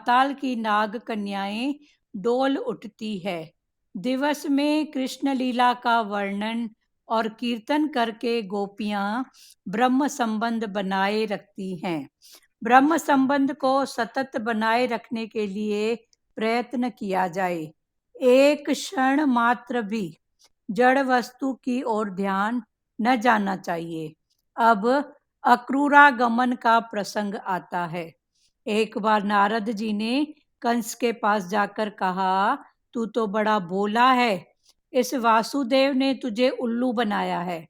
पाताल की नाग कन्याएं डोल उठती है। दिवस में कृष्ण लीला का वर्णन और कीर्तन करके गोपियां ब्रह्म संबंध बनाए रखती हैं। ब्रह्म संबंध को सतत बनाए रखने के लिए प्रयत्न किया जाए। एक क्षण मात्र भी जड़ वस्तु की ओर ध्यान न जाना चाहिए। अब अक्रूरागमन का प्रसंग आता है। एक बार नारद जी ने कंस के पास जाकर कहा, तू तो बड़ा भोला है, इस वासुदेव ने तुझे उल्लू बनाया है।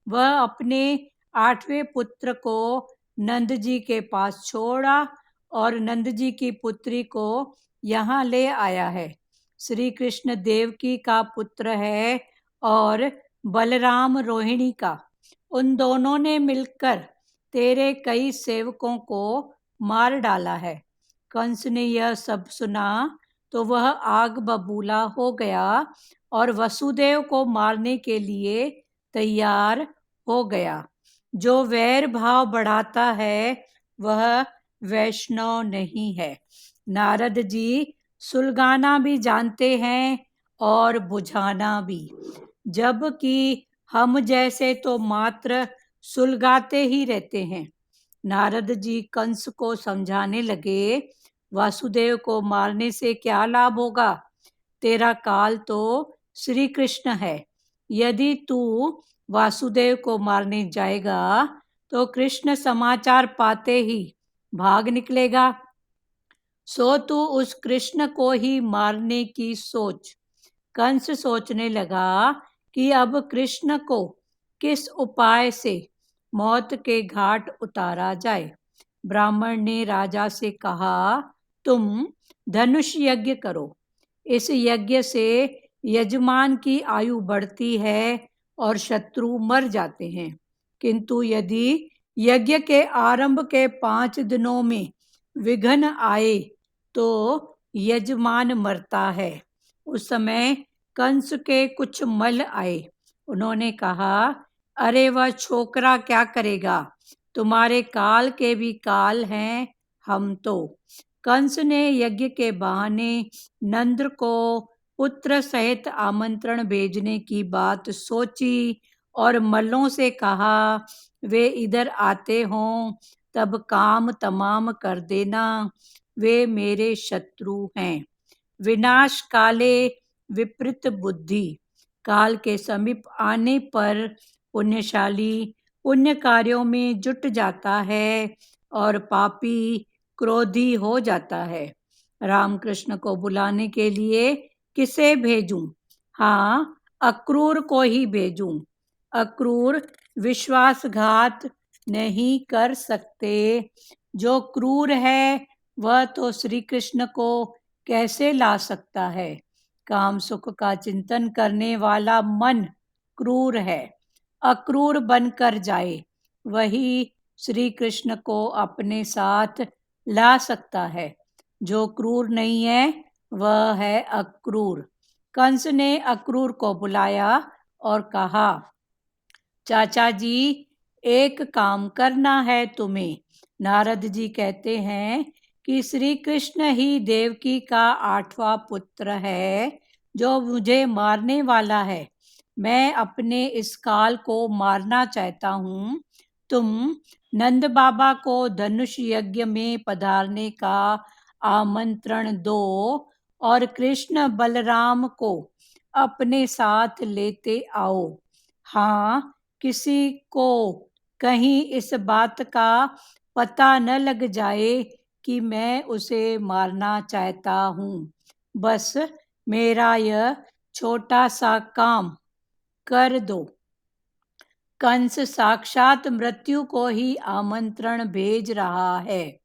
वह अपने 8वें पुत्र को नंद जी के पास छोड़ा और नंद जी की पुत्री को यहाँ ले आया है। श्री कृष्ण देवकी का पुत्र है और बलराम रोहिणी का। उन दोनों ने मिलकर तेरे कई सेवकों को मार डाला है। कंस ने यह सब सुना तो वह आग बबूला हो गया और वसुदेव को मारने के लिए तैयार हो गया। जो वैर भाव बढ़ाता है वह वैष्णव नहीं है। नारद जी सुलगाना भी जानते हैं और बुझाना भी, जबकि हम जैसे तो मात्र सुलगाते ही रहते हैं। नारद जी कंस को समझाने लगे, वासुदेव को मारने से क्या लाभ होगा? तेरा काल तो श्री कृष्ण है। यदि तू वासुदेव को मारने जाएगा तो कृष्ण समाचार पाते ही भाग निकलेगा। सो तू उस कृष्ण को ही मारने की सोच। कंस सोचने लगा कि अब कृष्ण को किस उपाय से मौत के घाट उतारा जाए। ब्राह्मण ने राजा से कहा, तुम धनुष यज्ञ करो। इस यज्ञ से यजमान की आयु बढ़ती है और शत्रु मर जाते हैं। किंतु यदि यज्ञ के आरंभ के 5 दिनों में विघ्न आए तो यजमान मरता है। उस समय कंस के कुछ मल आए। उन्होंने कहा, अरे वह छोकरा क्या करेगा? तुम्हारे काल के भी काल हैं हम तो। कंस ने यज्ञ के बहाने नंद्र को पुत्र सहित आमंत्रण भेजने की बात सोची और मल्लों से कहा, वे इधर आते हों तब काम तमाम कर देना, वे मेरे शत्रु हैं। विनाश काले विपरीत बुद्धि। काल के समीप आने पर पुण्यशाली पुण्य कार्यों में जुट जाता है और पापी क्रोधी हो जाता है। रामकृष्ण को बुलाने के लिए किसे भेजूं? हाँ, अक्रूर को ही भेजूं। अक्रूर विश्वासघात नहीं कर सकते। जो क्रूर है वह तो श्री कृष्ण को कैसे ला सकता है? काम सुख का चिंतन करने वाला मन क्रूर है। अक्रूर बनकर जाए, वही श्री कृष्ण को अपने साथ ला सकता है। जो क्रूर नहीं है वह है अक्रूर। कंस ने अक्रूर को बुलाया और कहा, चाचा जी, एक काम करना है तुम्हें। नारद जी कहते हैं कि श्री कृष्ण ही देवकी का 8वां पुत्र है जो मुझे मारने वाला है। मैं अपने इस काल को मारना चाहता हूँ। तुम नंद बाबा को धनुष यज्ञ में पधारने का आमंत्रण दो और कृष्ण बलराम को अपने साथ लेते आओ। हाँ, किसी को कहीं इस बात का पता न लग जाए कि मैं उसे मारना चाहता हूँ। बस मेरा यह छोटा सा काम कर दो। कंस साक्षात मृत्यु को ही आमंत्रण भेज रहा है।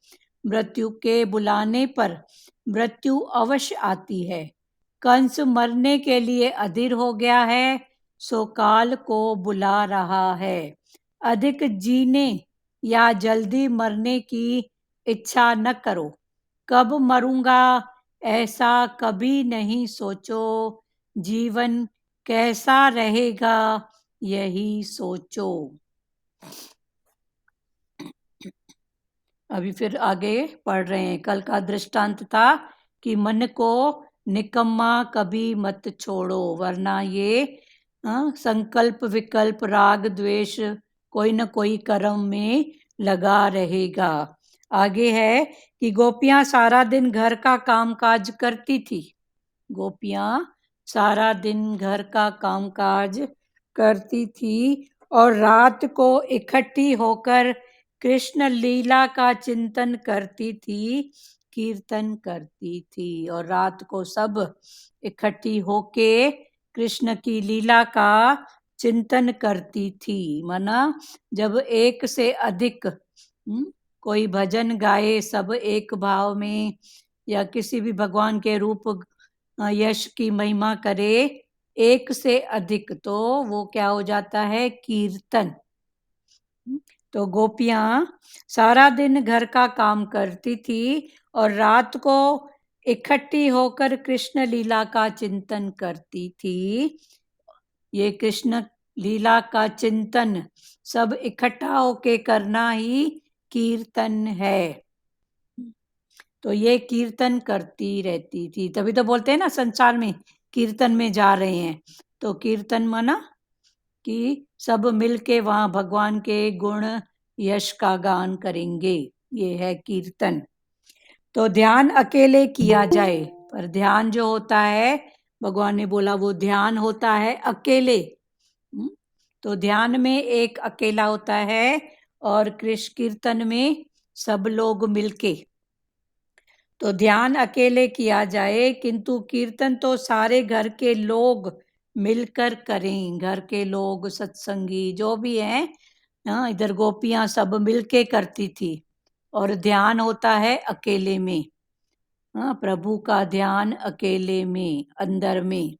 मृत्यु के बुलाने पर मृत्यु अवश्य आती है। कंस मरने के लिए अधीर हो गया है, सो काल को बुला रहा है। अधिक जीने या जल्दी मरने की इच्छा न करो। कब मरूंगा ऐसा कभी नहीं सोचो। जीवन कैसा रहेगा यही सोचो। अभी फिर आगे पढ़ रहे हैं। कल का दृष्टांत था कि मन को निकम्मा कभी मत छोड़ो, वरना ये संकल्प विकल्प राग द्वेष कोई न कोई कर्म में लगा रहेगा। आगे है कि गोपियां सारा दिन घर का कामकाज करती थी। गोपियां सारा दिन घर का कामकाज करती थी और रात को इकट्ठी होकर कृष्ण लीला का चिंतन करती थी, कीर्तन करती थी। और रात को सब इकट्ठी होके कृष्ण की लीला का चिंतन करती थी। माना जब एक से अधिक कोई भजन गाए सब एक भाव में, या किसी भी भगवान के रूप यश की महिमा करे एक से अधिक, तो वो क्या हो जाता है? कीर्तन। तो गोपियां सारा दिन घर का काम करती थी और रात को इकट्ठी होकर कृष्ण लीला का चिंतन करती थी। ये कृष्ण लीला का चिंतन सब इकट्ठा होके करना ही कीर्तन है। तो ये कीर्तन करती रहती थी, तभी तो बोलते हैं ना संसार में कीर्तन में जा रहे हैं। तो कीर्तन माना कि सब मिलके वहां भगवान के गुण यश का गान करेंगे, ये है कीर्तन। तो ध्यान अकेले किया जाए, पर ध्यान जो होता है भगवान ने बोला वो ध्यान होता है अकेले। तो ध्यान में एक अकेला होता है और कृष्ण कीर्तन में सब लोग मिलके। तो ध्यान अकेले किया जाए, किंतु कीर्तन तो सारे घर के लोग मिलकर करें। घर के लोग, सत्संगी जो भी हैं, इधर गोपियां सब मिलके करती थी। और ध्यान होता है अकेले में, प्रभु का ध्यान अकेले में, अंदर में।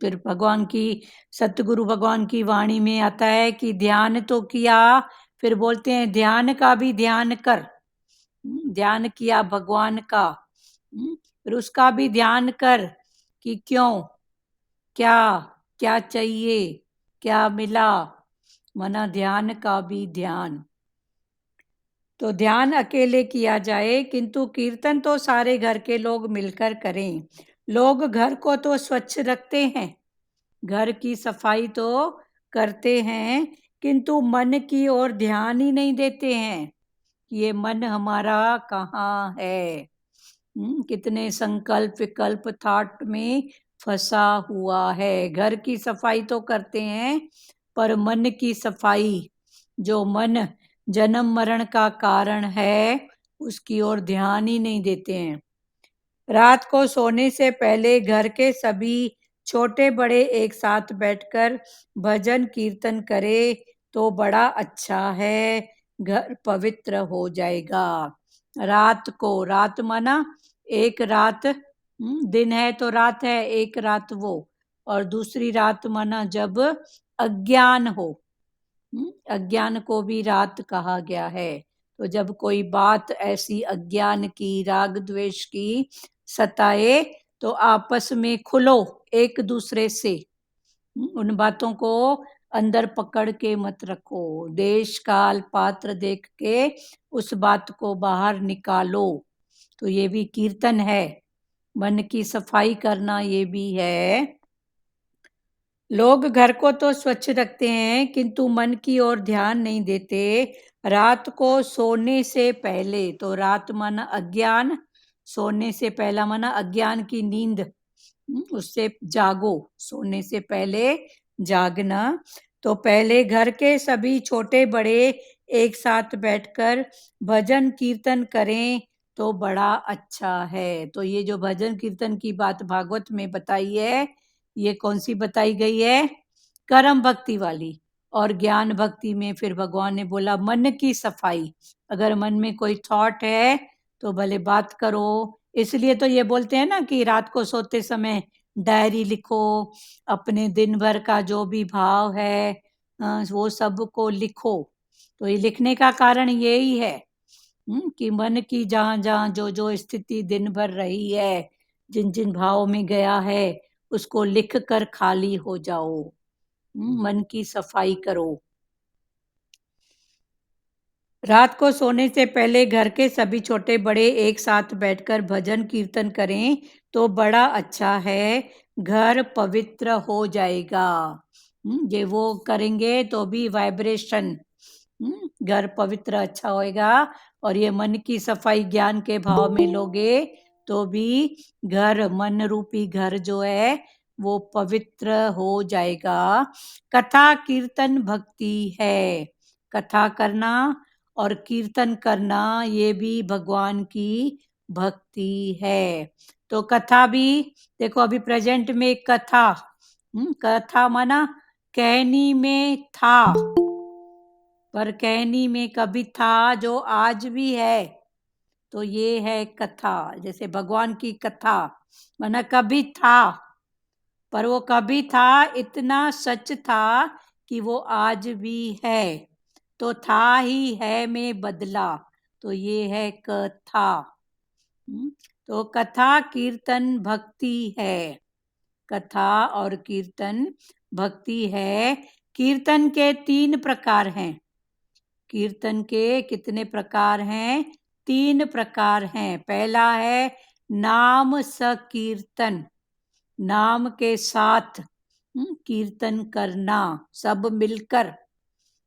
फिर भगवान की, सतगुरु भगवान की वाणी में आता है कि ध्यान तो किया, फिर बोलते हैं ध्यान का भी ध्यान कर। ध्यान किया भगवान का, फिर उसका भी ध्यान कर कि क्यों, क्या क्या चाहिए, क्या मिला। मना ध्यान का भी ध्यान। तो ध्यान अकेले किया जाए, किंतु कीर्तन तो सारे घर के लोग मिलकर करें। लोग घर को तो स्वच्छ रखते हैं, घर की सफाई तो करते हैं, किंतु मन की ओर ध्यान ही नहीं देते हैं। ये मन हमारा कहाँ है? कितने संकल्प विकल्प थॉट में फंसा हुआ है। घर की सफाई तो करते हैं, पर मन की सफाई, जो मन जन्म मरण का कारण है, उसकी ओर ध्यान ही नहीं देते हैं। रात को सोने से पहले घर के सभी छोटे बड़े एक साथ बैठकर भजन कीर्तन करे तो बड़ा अच्छा है, घर पवित्र हो जाएगा। रात को, रात माना एक रात, दिन है तो रात है, एक रात वो, और दूसरी रात माना जब अज्ञान हो। अज्ञान को भी रात कहा गया है। तो जब कोई बात ऐसी अज्ञान की, राग द्वेष की सताए, तो आपस में खुलो एक दूसरे से। उन बातों को अंदर पकड़ के मत रखो, देश काल पात्र देख के उस बात को बाहर निकालो। तो ये भी कीर्तन है, मन की सफाई करना ये भी है। लोग घर को तो स्वच्छ रखते हैं, किंतु मन की ओर ध्यान नहीं देते। रात को सोने से पहले, तो रात माना अज्ञान, सोने से पहला माना अज्ञान की नींद, उससे जागो, सोने से पहले जागना। तो पहले घर के सभी छोटे बड़े एक साथ बैठकर भजन कीर्तन करें तो बड़ा अच्छा है। तो ये जो भजन कीर्तन की बात भागवत में बताई है, ये कौन सी बताई गई है? कर्म भक्ति वाली। और ज्ञान भक्ति में फिर भगवान ने बोला मन की सफाई। अगर मन में कोई थॉट है तो भले बात करो। इसलिए तो ये बोलते हैं ना कि रात को सोते समय डायरी लिखो, अपने दिन भर का जो भी भाव है वो सब को लिखो। तो ये लिखने का कारण यही है कि मन की जहाँ जहाँ जो जो स्थिति दिन भर रही है, जिन जिन भाव में गया है, उसको लिख कर खाली हो जाओ। मन की सफाई करो। रात को सोने से पहले घर के सभी छोटे बड़े एक साथ बैठकर भजन कीर्तन करें तो बड़ा अच्छा है, घर पवित्र हो जाएगा। ये वो करेंगे तो भी वाइब्रेशन, घर पवित्र अच्छा होएगा। और ये मन की सफाई ज्ञान के भाव में लोगे तो भी घर, मन रूपी घर जो है वो पवित्र हो जाएगा। कथा कीर्तन भक्ति है। कथा करना और कीर्तन करना ये भी भगवान की भक्ति है। तो कथा भी देखो, अभी प्रेजेंट में कथा, कथा माना कहनी में था, पर कहनी में कभी था जो आज भी है, तो ये है कथा। जैसे भगवान की कथा माना कभी था, पर वो कभी था इतना सच था कि वो आज भी है, तो था ही है में बदला, तो ये है कथा। तो कथा कीर्तन भक्ति है। कथा और कीर्तन भक्ति है। कीर्तन के 3 प्रकार हैं। कीर्तन के कितने प्रकार हैं? 3 प्रकार हैं। पहला है नाम सकीर्तन, नाम के साथ कीर्तन करना, सब मिलकर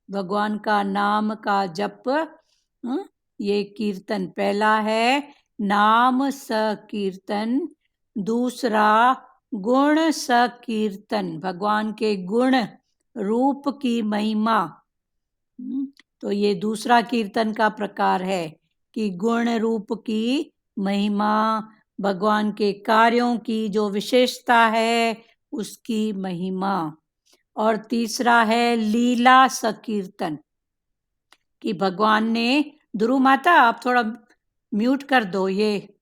भगवान का नाम का जप, ये कीर्तन पहला है नाम सकीर्तन। दूसरा गुण सकीर्तन, भगवान के गुण रूप की महिमा, तो ये दूसरा कीर्तन का प्रकार है कि गुण रूप की महिमा, भगवान के कार्यों की जो विशेषता है उसकी महिमा। और तीसरा है लीला सकीर्तन, कि भगवान ने, ध्रुव माता आप थोड़ा म्यूट कर दो, ये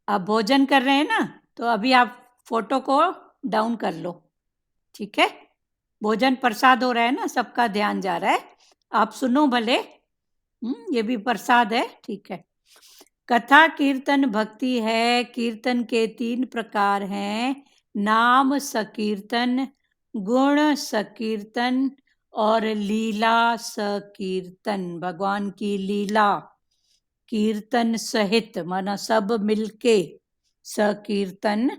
आप भोजन कर रहे हैं ना, तो अभी आप फोटो को डाउन कर लो, ठीक है? भोजन प्रसाद हो रहा है ना, सबका ध्यान जा रहा है, आप सुनो भले, ये भी प्रसाद है, ठीक है। कथा कीर्तन भक्ति है। कीर्तन के 3 प्रकार हैं, नाम सकीर्तन, गुण सकीर्तन और लीला सकीर्तन। भगवान की लीला कीर्तन सहित, माना सब मिलके सकीर्तन।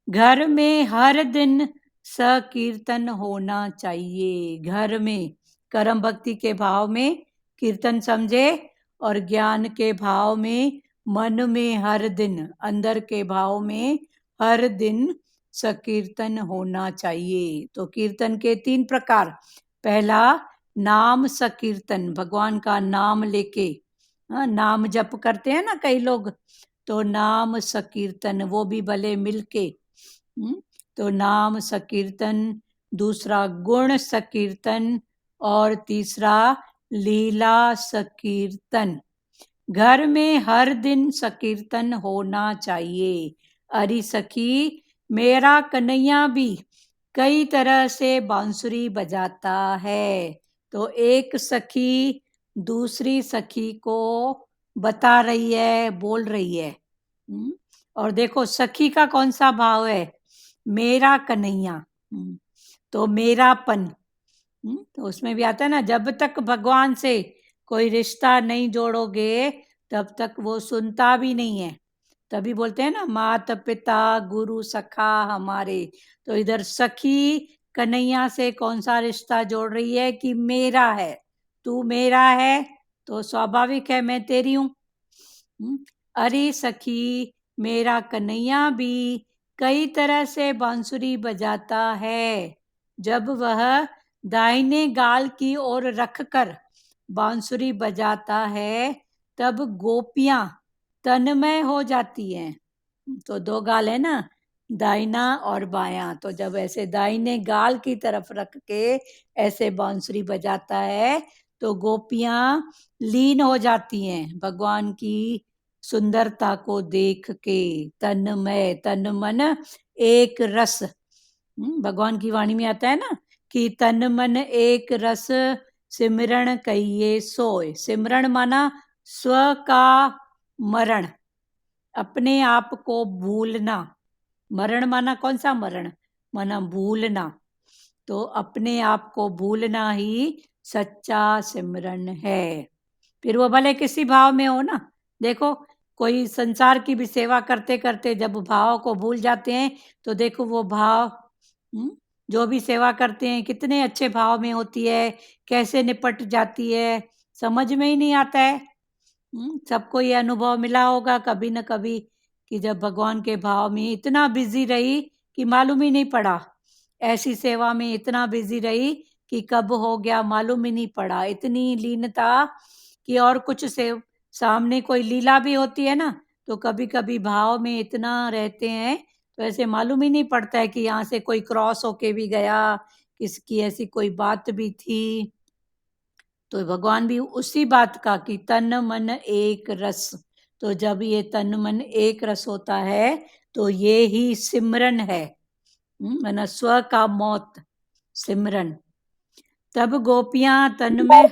घर में हर दिन सकीर्तन होना चाहिए। घर में कर्म भक्ति के भाव में कीर्तन समझे, और ज्ञान के भाव में मन में हर दिन, अंदर के भाव में हर दिन सकीर्तन होना चाहिए। तो कीर्तन के 3 प्रकार। पहला नाम सकीर्तन, भगवान का नाम लेके, नाम जप करते हैं ना कई लोग, तो नाम सकीर्तन वो भी भले मिलके, तो नाम सकीर्तन। दूसरा गुण सकीर्तन और तीसरा लीला सकीर्तन। घर में हर दिन सकीर्तन होना चाहिए। अरे सखी, मेरा कन्हैया भी कई तरह से बांसुरी बजाता है। तो एक सखी दूसरी सखी को बता रही है, बोल रही है। और देखो सखी का कौन सा भाव है? मेरा कन्हैया, तो मेरापन। तो उसमें भी आता है ना, जब तक भगवान से कोई रिश्ता नहीं जोड़ोगे तब तक वो सुनता भी नहीं है। तभी बोलते हैं ना, माता पिता गुरु सखा हमारे। तो इधर सखी कन्हैया से कौन सा रिश्ता जोड़ रही है कि मेरा है, तू मेरा है तो स्वाभाविक है मैं तेरी हूं। अरे सखी, मेरा कन्हैया भी कई तरह से बांसुरी बजाता है। जब वह दाहिने गाल की ओर रखकर बांसुरी बजाता है तब गोपियां तन्मय हो जाती हैं। तो 2 गाल है ना, दाहिना और बायां, तो जब ऐसे दाहिने गाल की तरफ रख के ऐसे बांसुरी बजाता है तो गोपियां लीन हो जाती हैं भगवान की सुंदरता को देख के। तन्मय, तन मन एक रस, भगवान की वाणी में आता है ना कि तन मन एक रस सिमरण कहिए सोय। सिमरण माना स्व का मरण, अपने आप को भूलना। मरण माना कौन सा मरण? माना भूलना। तो अपने आप को भूलना ही सच्चा सिमरन है। फिर वो भले किसी भाव में हो ना, देखो कोई संसार की भी सेवा करते करते जब भाव को भूल जाते हैं तो देखो वो भाव, जो भी सेवा करते हैं कितने अच्छे भाव में होती है, कैसे निपट जाती है, समझ में ही नहीं आता है। सबको ये अनुभव मिला होगा कभी न कभी कि जब भगवान के भाव में इतना बिजी रही कि मालूम ही नहीं पड़ा, ऐसी सेवा में इतना बिजी रही कि कब हो गया मालूम ही नहीं पड़ा, इतनी लीनता कि और कुछ से सामने कोई लीला भी होती है ना तो कभी कभी भाव में इतना रहते हैं तो ऐसे मालूम ही नहीं पड़ता है कि यहाँ से कोई क्रॉस होके भी गया, किसकी ऐसी कोई बात भी थी। तो भगवान भी उसी बात का कि तन मन एक रस, तो जब ये तन मन एक रस होता है तो ये ही सिमरन है, माना स्व का मौत सिमरन। तब गोपियां तन में,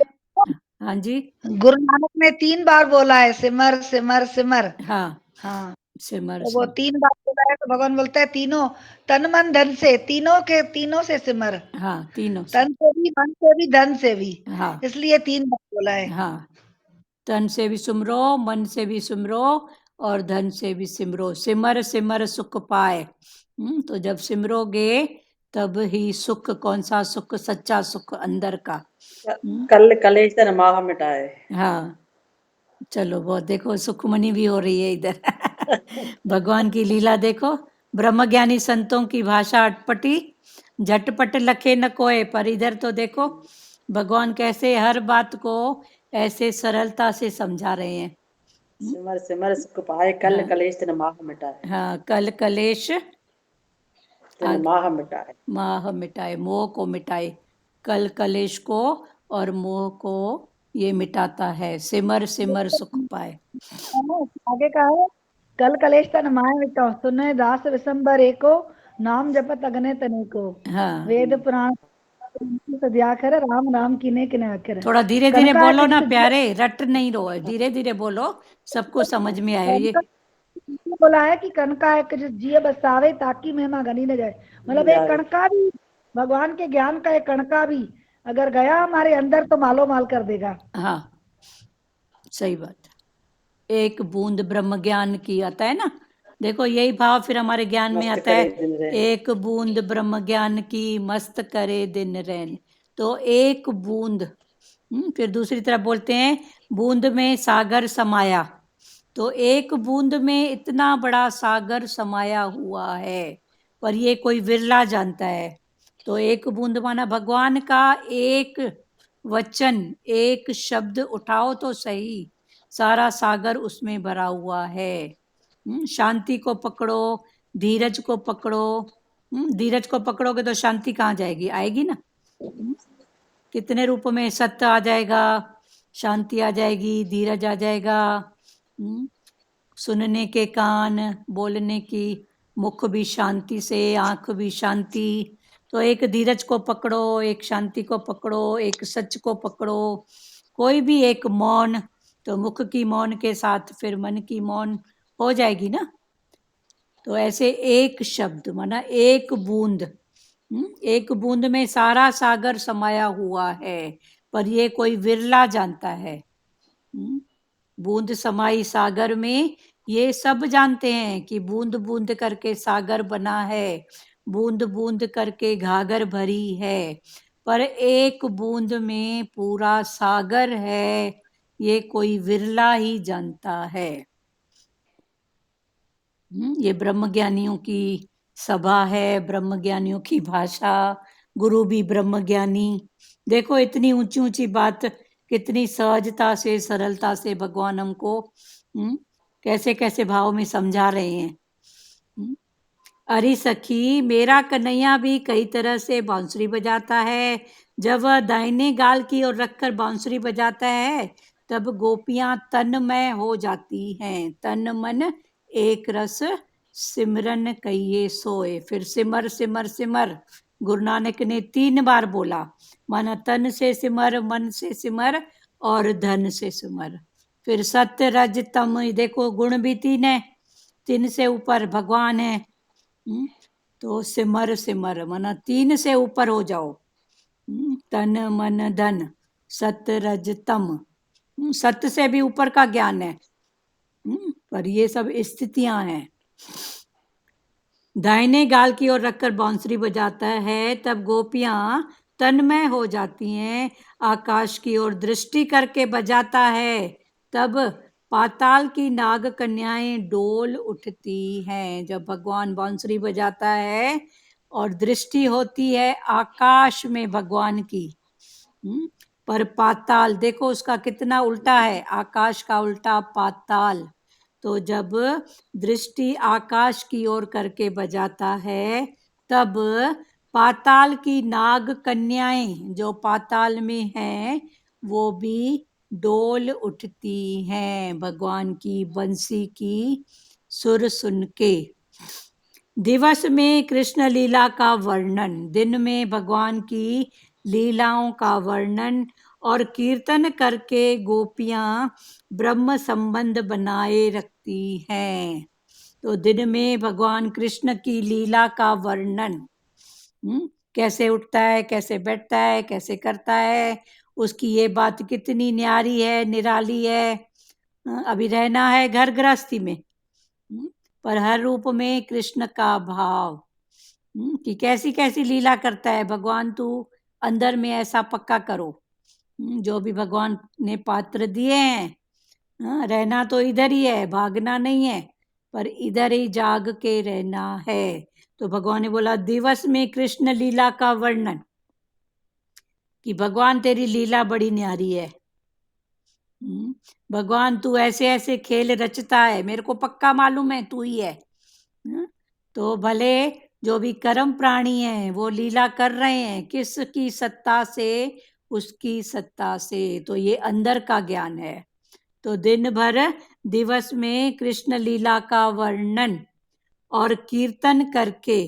हाँ जी, गुरु नानक ने 3 बार बोला है सिमर सिमर सिमर। हाँ हाँ, सिमर तो वो सिमर, 3 बार बोला है तो भगवान बोलता है तीनों तन मन धन से, तीनों से सिमर। हाँ तीनों से, तन से भी, मन से भी, धन से भी। हाँ इसलिए 3 बार बोला है। हाँ, तन से भी सुमरो, मन से भी सुमरो और धन से भी सिमरो, सिमर सिमर सुख पाए। तो जब सिमरोगे तब ही सुख, कौन सा सुख, सच्चा सुख अंदर का। कल कलेश तन माह मिटाए। हाँ चलो बहुत, देखो सुखमनी भी हो रही है इधर भगवान की लीला देखो, ब्रह्मज्ञानी संतों की भाषा अटपटी, झटपट लखे न कोय, पर इधर तो देखो भगवान कैसे हर बात को ऐसे सरलता से समझा रहे हैं। सिमर सिमर सुख पाए, कल हाँ कलेश तन माह मिटाए। हाँ, कल कलेश तन माह मिटाए, माह मिटाए, मोह को मिटाए, कल कलेश को और मोह को ये मिटाता है, सिमर सिमर सुख पाए। आगे का है कल कलेश तन माय मिटाओ, सुने दास विसंबर एको, नाम जपत अगने तनेको। हाँ वेद पुराण सद्याखर, राम राम कीने किने अखर। थोड़ा धीरे धीरे कनका बोलो ना कृष्ण प्यारे, रट नहीं रो, धीरे धीरे बोलो, सबको समझ में आए ये। बोला है कि कनका एक जिय बसावे ताकि महिमा गनी न जाए। मतलब एक कणका भी, भगवान के ज्ञान का एक कणका भी अगर गया हमारे अंदर तो मालो माल कर देगा। हाँ सही बात, एक बूंद ब्रह्म ज्ञान की आता है ना, देखो यही भाव फिर हमारे ज्ञान में मस्त आता करे है, दिन रैन। एक बूंद ब्रह्म ज्ञान की मस्त करे दिन रैन। तो एक बूंद, फिर दूसरी तरफ बोलते हैं बूंद में सागर समाया, तो एक बूंद में इतना बड़ा सागर समाया हुआ है पर ये कोई विरला जानता है। तो एक बूंद माना भगवान का एक वचन, एक शब्द उठाओ तो सही, सारा सागर उसमें भरा हुआ है। शांति को पकड़ो, धीरज को पकड़ो, धीरज को पकड़ोगे तो शांति कहाँ जाएगी, आएगी ना। कितने रूप में सत्य आ जाएगा, शांति आ जाएगी, धीरज आ जाएगा, सुनने के कान, बोलने की मुख भी शांति से, आंख भी शांति। तो एक धीरज को पकड़ो, एक शांति को पकड़ो, एक सच को पकड़ो, कोई भी एक मौन, तो मुख की मौन के साथ फिर मन की मौन हो जाएगी ना। तो ऐसे एक शब्द माना एक बूंद, एक बूंद में सारा सागर समाया हुआ है पर ये कोई विरला जानता है। बूंद समाई सागर में, ये सब जानते हैं कि बूंद बूंद करके सागर बना है, बूंद बूंद करके घाघर भरी है, पर एक बूंद में पूरा सागर है, ये कोई विरला ही जानता है। ये ब्रह्म ज्ञानियों की सभा है, ब्रह्म ज्ञानियों की भाषा, गुरु भी ब्रह्म ज्ञानी। देखो इतनी ऊंची ऊंची बात कितनी सहजता से, सरलता से भगवान हमको कैसे कैसे भाव में समझा रहे हैं। अरे सखी, मेरा कन्हैया भी कई तरह से बांसुरी बजाता है, जब वह दाहिने गाल की ओर रखकर बांसुरी बजाता है तब गोपियां तन्मय हो जाती हैं, तन मन एक रस सिमरन कहिए सोए। फिर सिमर सिमर सिमर गुरु नानक ने 3 बार बोला, माना तन से सिमर, मन से सिमर और धन से सिमर। फिर सत्य रज तम, देखो गुण भी 3 है, 3 से ऊपर भगवान है। तो सिमर सिमर माना 3 से ऊपर हो जाओ, तन मन धन, सत रज तम। सत्य से भी ऊपर का ज्ञान है, पर ये सब स्थितियां हैं। दाहिने गाल की ओर रखकर बांसुरी बजाता है, तब गोपियां तन्मय हो जाती हैं। आकाश की ओर दृष्टि करके बजाता है, तब पाताल की नाग कन्याएं डोल उठती हैं। जब भगवान बांसुरी बजाता है और दृष्टि होती है आकाश में भगवान की, पर पाताल देखो उसका कितना उल्टा है, आकाश का उल्टा पाताल। तो जब दृष्टि आकाश की ओर करके बजाता है, तब पाताल की नाग कन्याएं जो पाताल में हैं वो भी डोल उठती हैं भगवान की बंसी की सुर सुन के। दिवस में कृष्ण लीला का वर्णन, दिन में भगवान की लीलाओं का वर्णन और कीर्तन करके गोपियां ब्रह्म संबंध बनाए रखती हैं। तो दिन में भगवान कृष्ण की लीला का वर्णन, कैसे उठता है, कैसे बैठता है, कैसे करता है, उसकी ये बात कितनी न्यारी है, निराली है। अभी रहना है घर गृहस्थी में, पर हर रूप में कृष्ण का भाव, कि कैसी कैसी लीला करता है भगवान। तू अंदर में ऐसा पक्का करो, जो भी भगवान ने पात्र दिए हैं, रहना तो इधर ही है, भागना नहीं है, पर इधर ही जाग के रहना है। तो भगवान ने बोला दिवस में कृष्ण लीला का वर्णन, कि भगवान तेरी लीला बड़ी न्यारी है। भगवान तू ऐसे ऐसे खेल रचता है, मेरे को पक्का मालूम है तू ही है। तो भले जो भी कर्म प्राणी हैं वो लीला कर रहे हैं, किसकी सत्ता से, उसकी सत्ता से। तो ये अंदर का ज्ञान है। तो दिन भर दिवस में कृष्ण लीला का वर्णन और कीर्तन करके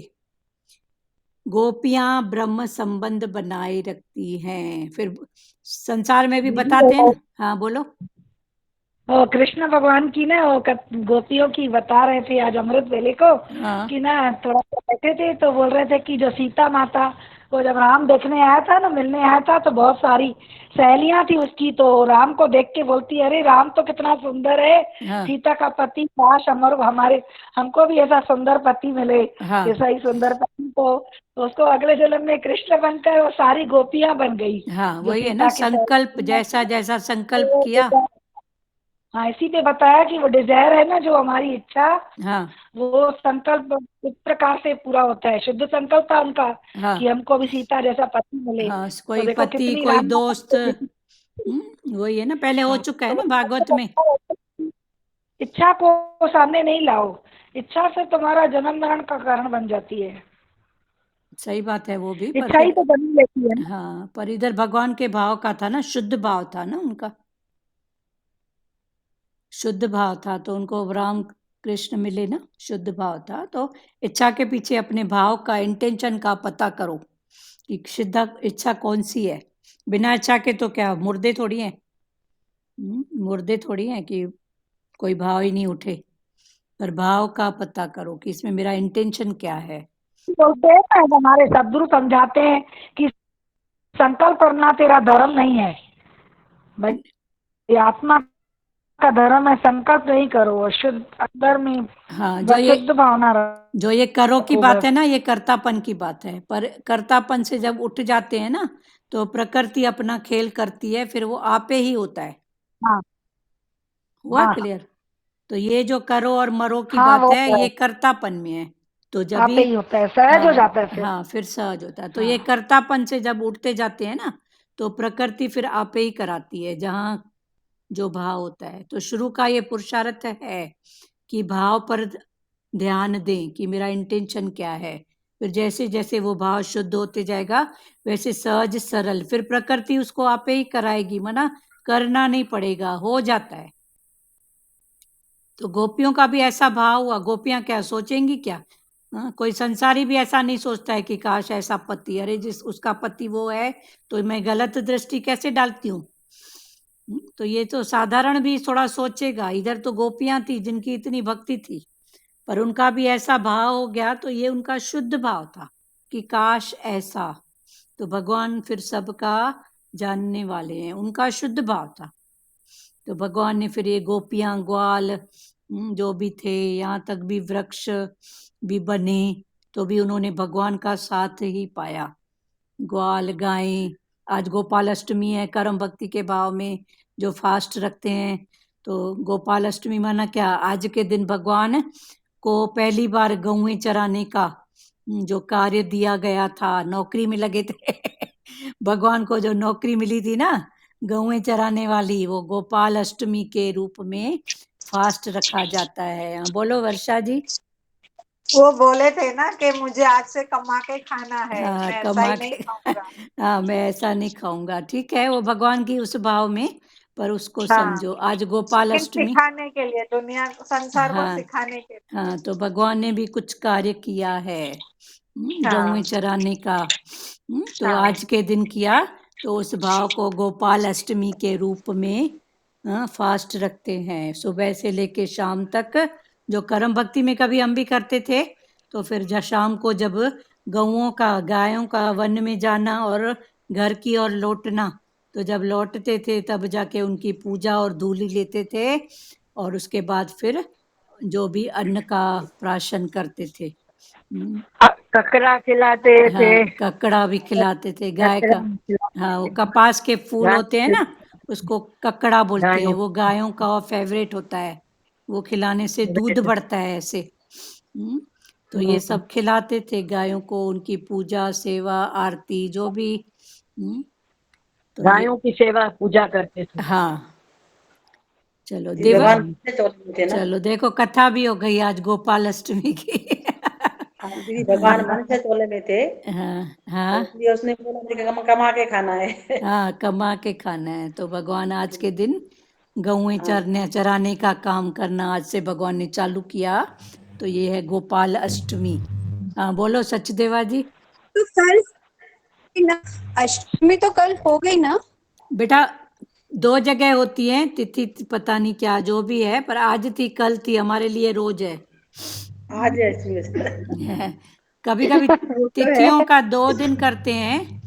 गोपियां ब्रह्म संबंध बनाए रखती हैं। फिर संसार में भी बताते हैं ना। हाँ बोलो। कृष्ण भगवान की ना वो गोपियों की बता रहे थे आज अमृत वेले को, हाँ कि ना थोड़ा सा बैठे थे तो बोल रहे थे कि जो सीता माता वो जब राम देखने आया था ना, मिलने आया था, तो बहुत सारी सहेलियां थी उसकी, तो राम को देख के बोलती अरे राम तो कितना सुंदर है, हाँ सीता का पति काश हमारे हमको भी ऐसा सुंदर पति मिले, हाँ ऐसा ही सुंदर पति। तो उसको अगले जन्म में कृष्ण बनकर वो सारी गोपियां बन गई, हाँ, जो वही है ना, सीता की संकल्प जैसा जैसा संकल्प किया। हाँ, इसी पे बताया कि वो डिजायर है ना, जो हमारी इच्छा, हाँ वो संकल्प इस प्रकार से पूरा होता है। शुद्ध संकल्प था उनका हाँ कि हमको भी सीता जैसा पति मिले। हाँ, तो कोई देखो पति कितनी कोई राम दोस्त, वही है ना, पहले हो हाँ, चुका है तो ना भागवत में। इच्छा को सामने नहीं लाओ, इच्छा से तुम्हारा जन्म मरण का कारण बन जाती है। सही बात है वो भी, पर इच्छा ही फिर तो बनी लेती है ना। हाँ, पर इधर भगवान के भाव का था ना, शुद्ध भाव था ना उनका, शुद्ध भाव था, तो उनको राम कृष्ण मिले ना, शुद्ध भाव था। तो इच्छा के पीछे अपने भाव का, इंटेंशन का पता करो कि सिद्ध इच्छा कौन सी है। बिना इच्छा के तो क्या मुर्दे थोड़ी हैं, मुर्दे थोड़ी हैं कि कोई भाव ही नहीं उठे। पर भाव का पता करो कि इसमें मेरा इंटेंशन क्या है। बोलते हैं ना, हमारे सदगुरु समझाते हैं कि संकल्प करना तेरा धर्म नहीं है भाई, ये आत्मा का धर्म है। संकल्प नहीं करो, शुद्ध अंदर में हाँ, बस शुद्ध भावना जो ये करो की रखो बात बस। है ना, ये कर्तापन की बात है। पर कर्तापन से जब उठ जाते हैं ना, तो प्रकृति अपना खेल करती है, फिर वो आपे ही होता है। हाँ हुआ हाँ क्लियर? तो ये जो करो और मरो की हाँ, बात वो है, तो ये है, कर्तापन में है। तो जब भी आपे ही होता है, सहज हो जाता है हाँ फिर। हाँ, फिर सहज होता है। तो ये हाँ कर्तापन से जब उठते जाते हैं ना, तो प्रकृति फिर आपे ही कराती है, जहाँ जो भाव होता है। तो शुरू का ये पुरुषार्थ है कि भाव पर ध्यान दें कि मेरा इंटेंशन क्या है। फिर जैसे जैसे वो भाव शुद्ध होते जाएगा, वैसे सहज सरल, फिर प्रकृति उसको आपे ही कराएगी, मना करना नहीं पड़ेगा, हो जाता है। तो गोपियों का भी ऐसा भाव हुआ। गोपियां क्या सोचेंगी क्या? कोई संसारी भी ऐसा नहीं सोचता है कि काश ऐसा पति, अरे जिस उसका पति वो है तो मैं गलत दृष्टि कैसे डालती हूँ। तो ये तो साधारण भी थोड़ा सोचेगा। इधर तो गोपियां थी जिनकी इतनी भक्ति थी, पर उनका भी ऐसा भाव हो गया, तो ये उनका शुद्ध भाव था कि काश ऐसा। तो भगवान फिर सबका जानने वाले हैं, उनका शुद्ध भाव था। तो भगवान ने फिर ये गोपियां, ग्वाल जो भी थे, यहाँ तक भी वृक्ष भी बने, तो भी उन्होंने भगवान का साथ ही पाया। ग्वाल, गायें, आज गोपाल अष्टमी है, कर्म भक्ति के भाव में जो फास्ट रखते हैं, तो गोपाल अष्टमी माना क्या, आज के दिन भगवान को पहली बार गौएं चराने का जो कार्य दिया गया था, नौकरी में लगे थे भगवान को जो नौकरी मिली थी ना गौएं चराने वाली, वो गोपाल अष्टमी के रूप में फास्ट रखा जाता है। हाँ, बोलो वर्षा जी। वो बोले थे ना कि मुझे आज से कमा के खाना है, हाँ, मैं ऐसा कमा ही नहीं के खाऊंगा। हाँ, मैं ऐसा नहीं खाऊंगा, ठीक है, वो भगवान की उस भाव में, पर उसको हाँ, समझो आज गोपाल लेकिन अष्टमी। सिखाने के लिए, दुनिया संसार को हाँ सिखाने के लिए। हाँ, तो भगवान ने भी कुछ कार्य किया है हाँ, गौएं चराने का, तो हाँ, आज के दिन किया, तो उस भाव को गोपाल अष्टमी के रूप में फास्ट रखते हैं, सुबह से लेके शाम तक। जो कर्म भक्ति में कभी हम भी करते थे, तो फिर जब शाम को जब गौओं का, गायों का वन में जाना और घर की ओर लौटना, तो जब लौटते थे तब जाके उनकी पूजा और धूली लेते थे, और उसके बाद फिर जो भी अन्न का प्राशन करते थे। ककड़ा खिलाते थे। हाँ, ककड़ा भी खिलाते थे, गाय ककड़ा का। खिलाते हाँ, वो थे। कपास के फूल गाय होते हैं के ना, उसको ककड़ा बोलते हैं, गायों वो गायों का फेवरेट होता है, वो खिलाने से दूध को। बढ़ता है ऐसे। तो ये सब खिलाते थे गायों को, उनकी पूजा, सेवा, आरती जो भी। तो ये, गायों की सेवा पूजा करते थे। हाँ, चलो जी, भगवान मनसे चोले में थे ना। चलो देखो, कथा भी हो गई आज गोपाल अष्टमी की हाँ दीदी, भगवान मनसे चोले में थे, हाँ तो हाँ इसलिए उसने बोला कि कमा के खाना है हाँ, कमा के खाना है, तो भगवान आज के दिन गौएं हाँ, चराने का काम करना आज से भगवान ने चालू किया, तो ये है गोपाल अष्टमी। हाँ, बोलो सचदेवा जी। तो कल ना, अष्टमी तो कल हो गई ना? बेटा, 2 जगह होती है तिथि, पता नहीं क्या जो भी है, पर आज थी, कल थी, हमारे लिए रोज है आज है इसमें कभी कभी वो तो है। तिथियों का 2 दिन करते हैं,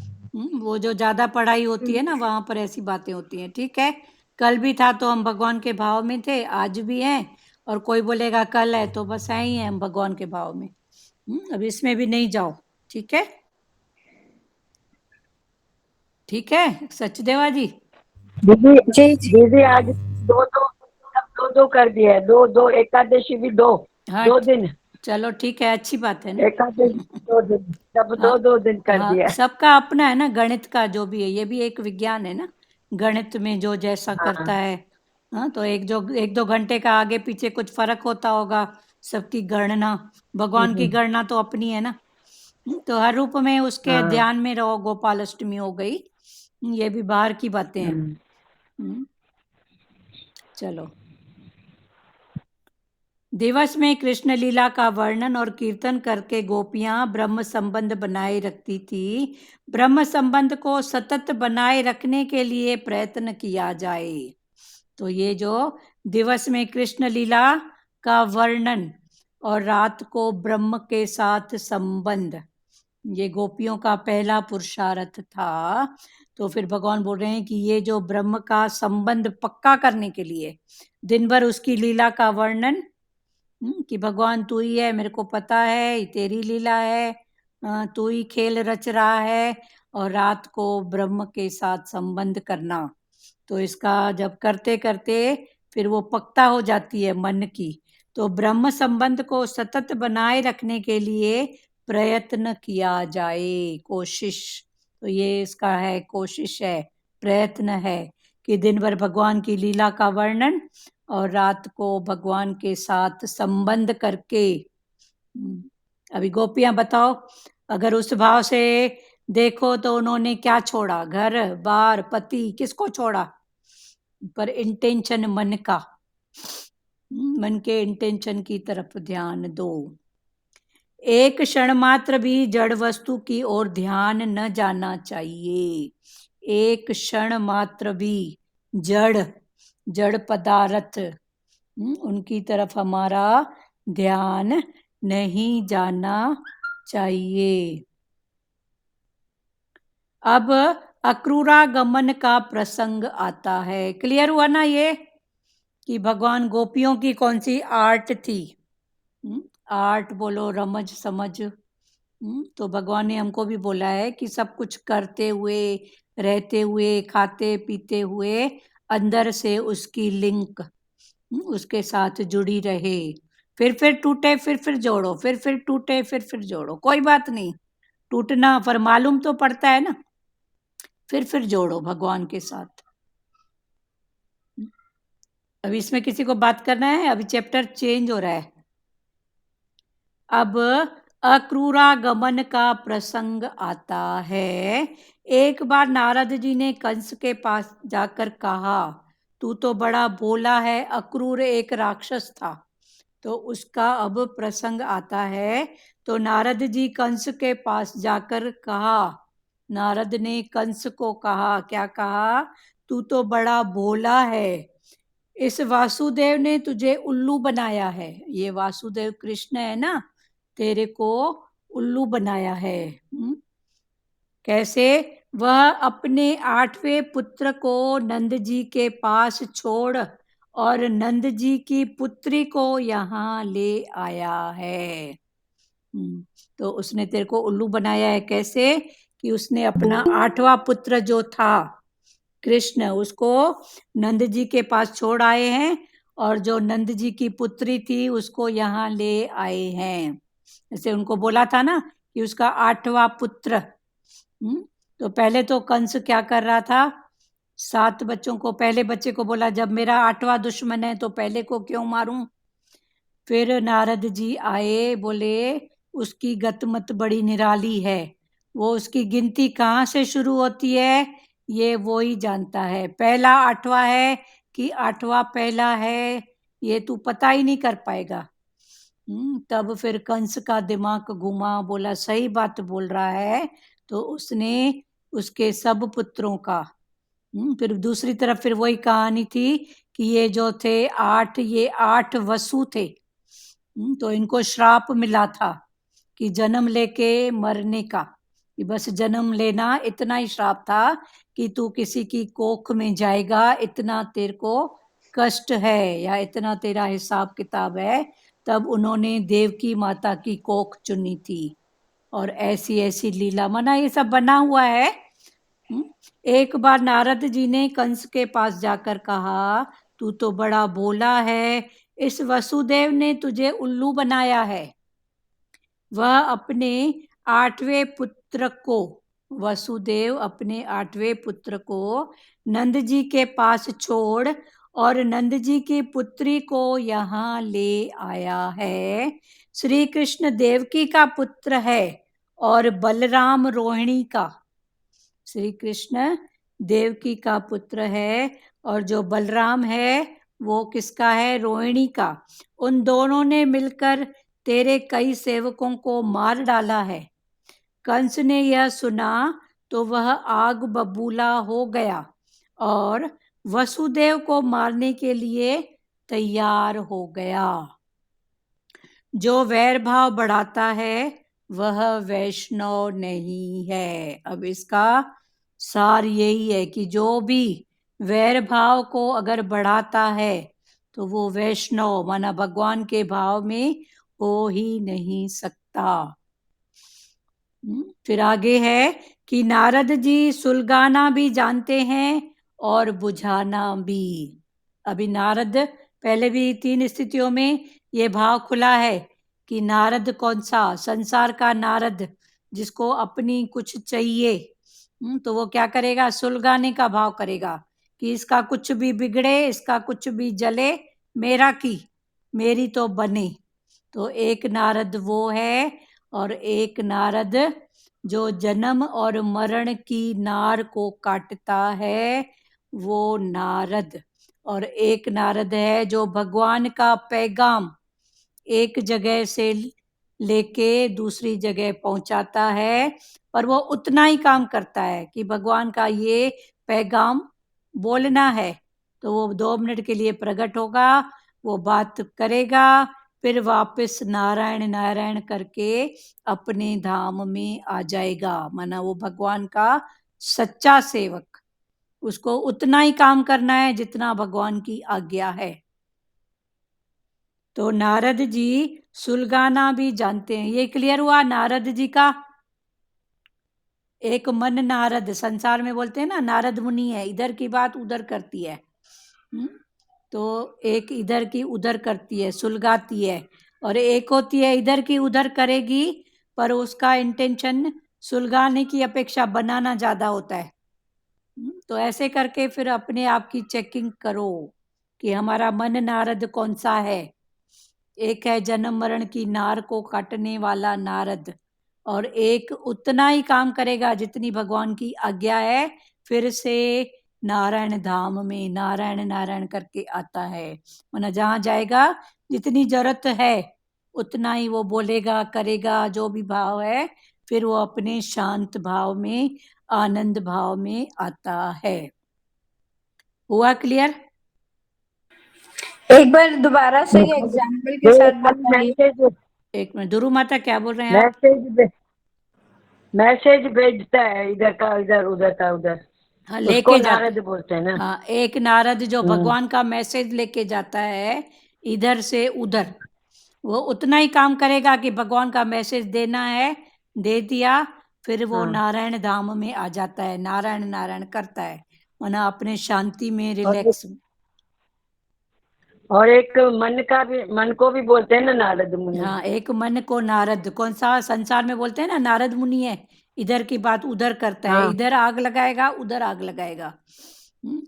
वो जो ज्यादा पढ़ाई होती है ना, वहां पर ऐसी बातें होती हैं, ठीक है। कल भी था तो हम भगवान के भाव में थे, आज भी हैं, और कोई बोलेगा कल है तो बस ऐ ही है हम भगवान के भाव में। अब इसमें भी नहीं जाओ, ठीक है, ठीक है सचदेवा जी। दीदी जी जी। दीदी आज दो दो सब दो दो कर दिया है। दो दो एकादशी भी दो हाँ, 2 दिन। चलो ठीक है, अच्छी बात है ना एकादशी 2 दिन सब हाँ 2 2 दिन कर हाँ, दिया है। सबका अपना है ना, गणित का जो भी है, ये भी एक विज्ञान है ना, गणित में जो जैसा करता हाँ। है। हाँ, तो 1-2 घंटे का आगे पीछे कुछ फर्क होता होगा, सबकी गणना, भगवान की गणना तो अपनी है ना। तो हर रूप में उसके हाँ। ध्यान में रहो, गोपाल अष्टमी हो गई, ये भी बाहर की बातें हैं। चलो, दिवस में कृष्ण लीला का वर्णन और कीर्तन करके गोपियां ब्रह्म संबंध बनाए रखती थी। ब्रह्म संबंध को सतत बनाए रखने के लिए प्रयत्न किया जाए। तो ये जो दिवस में कृष्ण लीला का वर्णन और रात को ब्रह्म के साथ संबंध, ये गोपियों का पहला पुरुषार्थ था। तो फिर भगवान बोल रहे हैं कि ये जो ब्रह्म का संबंध पक्का करने के लिए दिन भर उसकी लीला का वर्णन, कि भगवान तू ही है, मेरे को पता है, ये तेरी लीला है, तू ही खेल रच रहा है, और रात को ब्रह्म के साथ संबंध करना। तो इसका जब करते करते फिर वो पक्का हो जाती है मन की। तो ब्रह्म संबंध को सतत बनाए रखने के लिए प्रयत्न किया जाए, कोशिश, तो ये इसका है, कोशिश है, प्रयत्न है, कि दिन भर भगवान की लीला का वर्णन और रात को भगवान के साथ संबंध करके। अभी गोपियां बताओ, अगर उस भाव से देखो तो उन्होंने क्या छोड़ा, घर बार पति, किसको छोड़ा, पर इंटेंशन मन का, मन के इंटेंशन की तरफ ध्यान दो। एक क्षण मात्र भी जड़ वस्तु की ओर ध्यान न जाना चाहिए। एक क्षण मात्र भी जड़ जड़ पदार्थ, उनकी तरफ हमारा ध्यान नहीं जाना चाहिए। अब अक्रूरागमन का प्रसंग आता है। क्लियर हुआ ना ये कि भगवान गोपियों की कौन सी आर्ट थी? आर्ट बोलो, रमज समझ। तो भगवान ने हमको भी बोला है कि सब कुछ करते हुए, रहते हुए, खाते पीते हुए अंदर से उसकी लिंक उसके साथ जुड़ी रहे। फिर टूटे, फिर जोड़ो, फिर टूटे, फिर जोड़ो, कोई बात नहीं, टूटना पर मालूम तो पड़ता है ना। फिर जोड़ो भगवान के साथ। अभी इसमें किसी को बात करना है? अभी चैप्टर चेंज हो रहा है। अब अक्रूरागमन का प्रसंग आता है। एक बार नारद जी ने कंस के पास जाकर कहा, तू तो बड़ा भोला है। अक्रूर एक राक्षस था, तो उसका अब प्रसंग आता है। तो नारद जी कंस के पास जाकर कहा, नारद ने कंस को कहा, क्या कहा? तू तो बड़ा भोला है, इस वासुदेव ने तुझे उल्लू बनाया है। ये वासुदेव कृष्ण है ना, तेरे को उल्लू बनाया है। कैसे? वह अपने 8वें पुत्र को नंद जी के पास छोड़ और नंद जी की पुत्री को यहाँ ले आया है। तो उसने तेरे को उल्लू बनाया है। कैसे? कि उसने अपना 8वां पुत्र जो था कृष्ण, उसको नंद जी के पास छोड़ आए हैं, और जो नंद जी की पुत्री थी उसको यहाँ ले आए हैं। जैसे उनको बोला था ना कि उसका 8वां पुत्र। तो पहले तो कंस क्या कर रहा था? 7 बच्चों को, पहले बच्चे को बोला, जब मेरा 8वां दुश्मन है तो पहले को क्यों मारूं? फिर नारद जी आए, बोले उसकी गतमत बड़ी निराली है, वो उसकी गिनती कहाँ से शुरू होती है ये वो ही जानता है। पहला 8वां है कि 8वां पहला है, ये तू पता ही नहीं कर पाएगा। तब फिर कंस का दिमाग घुमा, बोला सही बात बोल रहा है। तो उसने उसके सब पुत्रों का, फिर दूसरी तरफ फिर वही कहानी थी कि ये जो थे 8, ये 8 वसु थे। तो इनको श्राप मिला था कि जन्म लेके मरने का, कि बस जन्म लेना, इतना ही श्राप था कि तू किसी की कोख में जाएगा, इतना तेरे को कष्ट है या इतना तेरा हिसाब किताब है। तब उन्होंने देवकी माता की कोख चुनी थी, और ऐसी ऐसी लीला मना, ये सब बना हुआ है। एक बार नारद जी ने कंस के पास जाकर कहा, तू तो बड़ा भोला है, इस वसुदेव ने तुझे उल्लू बनाया है। वह अपने 8वें पुत्र को, वसुदेव अपने 8वें पुत्र को नंद जी के पास छोड़ और नंद जी की पुत्री को यहाँ ले आया है। श्री कृष्ण देवकी का पुत्र है और बलराम रोहिणी का। श्री कृष्ण देवकी का पुत्र है और जो बलराम है वो किसका है? रोहिणी का। उन दोनों ने मिलकर तेरे कई सेवकों को मार डाला है। कंस ने यह सुना तो वह आग बबूला हो गया और वसुदेव को मारने के लिए तैयार हो गया। जो वैर भाव बढ़ाता है वह वैष्णव नहीं है। अब इसका सार यही है कि जो भी वैर भाव को अगर बढ़ाता है तो वो वैष्णव माना भगवान के भाव में हो ही नहीं सकता। फिर आगे है कि नारद जी सुलगाना भी जानते हैं और बुझाना भी। अभी नारद, पहले भी 3 स्थितियों में ये भाव खुला है कि नारद कौन सा? संसार का नारद, जिसको अपनी कुछ चाहिए तो वो क्या करेगा? सुलगाने का भाव करेगा कि इसका कुछ भी बिगड़े, इसका कुछ भी जले, मेरा की मेरी तो बने। तो एक नारद वो है, और एक नारद जो जन्म और मरण की नार को काटता है वो नारद, और एक नारद है जो भगवान का पैगाम एक जगह से लेके दूसरी जगह पहुंचाता है, पर वो उतना ही काम करता है कि भगवान का ये पैगाम बोलना है तो वो 2 मिनट के लिए प्रकट होगा, वो बात करेगा, फिर वापस नारायण नारायण करके अपने धाम में आ जाएगा। माना वो भगवान का सच्चा सेवक, उसको उतना ही काम करना है जितना भगवान की आज्ञा है। तो नारद जी सुलगाना भी जानते हैं। ये क्लियर हुआ नारद जी का? एक मन नारद, संसार में बोलते हैं ना नारद मुनि है, इधर की बात उधर करती है। तो एक इधर की उधर करती है, सुलगाती है, और एक होती है इधर की उधर करेगी, पर उसका इंटेंशन सुलगाने की अपेक्षा बनाना ज्यादा होता है। तो ऐसे करके फिर अपने आप की चेकिंग करो कि हमारा मन नारद कौन सा है। एक है जन्म मरण की नार को काटने वाला नारद, और एक उतना ही काम करेगा जितनी भगवान की आज्ञा है, फिर से नारायण धाम में नारायण नारायण करके आता है। वरना जहाँ जाएगा जितनी जरूरत है उतना ही वो बोलेगा करेगा, जो भी भाव है, फिर वो अपने शांत भाव में आनंद भाव में आता है। हुआ क्लियर? एक बार दोबारा से ये एग्जाम्पल के साथ बताइए। मैसेज एक मिनट, दुरु माता क्या बोल रहे हैं आप? मैसेज भेजता है, इधर का इधर, उधर का उधर। हाँ, उसको लेके नारद जाता। बोलते हैं ना। हाँ, एक नारद जो भगवान का मैसेज लेके जाता है इधर से उधर, वो उतना ही काम करेगा कि भगवान का मैसेज देना है, दे दिया, फिर वो नारायण धाम में आ जाता है, नारायण नारायण करता है, वरना अपने शांति में रिलैक्स। और एक मन को भी बोलते हैं ना नारद मुनि। हाँ, एक मन को नारद, कौन सा संसार में बोलते हैं ना नारद मुनि है, इधर की बात उधर करता है, इधर आग लगाएगा उधर आग लगाएगा।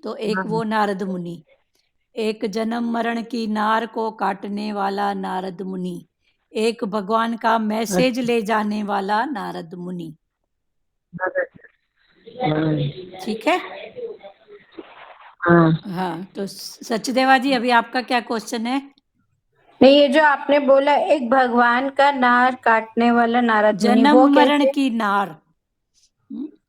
तो एक वो नारद मुनि, एक जन्म मरण की नार को काटने वाला नारद मुनि, एक भगवान का मैसेज ले जाने वाला नारद मुनि। ठीक है? हाँ, तो सचदेवा जी अभी आपका क्या क्वेश्चन है? नहीं, ये जो आपने बोला एक भगवान का नार काटने वाला नारद मुनि, जन्म वो मरण कैसे? की नार,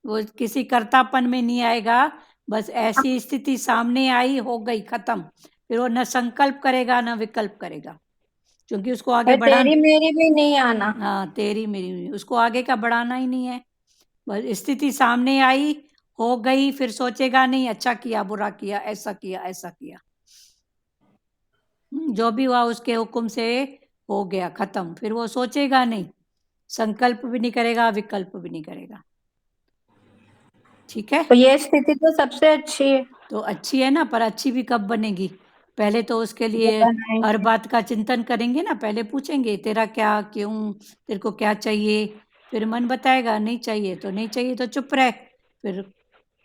वो किसी कर्तापन में नहीं आएगा, बस ऐसी स्थिति सामने आई, हो गई, खत्म, फिर वो न संकल्प करेगा न विकल्प करेगा, क्योंकि उसको आगे बढ़ाना। तेरी मेरी भी नहीं आना। हाँ, तेरी मेरी, उसको आगे का बढ़ाना ही नहीं है। बस स्थिति सामने आई, हो गई, फिर सोचेगा नहीं अच्छा किया बुरा किया, ऐसा किया ऐसा किया। जो भी हुआ उसके हुक्म से हो गया, खत्म, फिर वो सोचेगा नहीं, संकल्प भी नहीं करेगा, विकल्प भी नहीं करेगा। ठीक है? तो ये स्थिति तो सबसे अच्छी है। तो अच्छी है ना, पर अच्छी भी कब बनेगी? पहले तो उसके लिए हर बात का चिंतन करेंगे ना, पहले पूछेंगे तेरा क्या, क्यों, तेरे को क्या चाहिए, फिर मन बताएगा नहीं चाहिए तो नहीं चाहिए, तो चुप रहे, फिर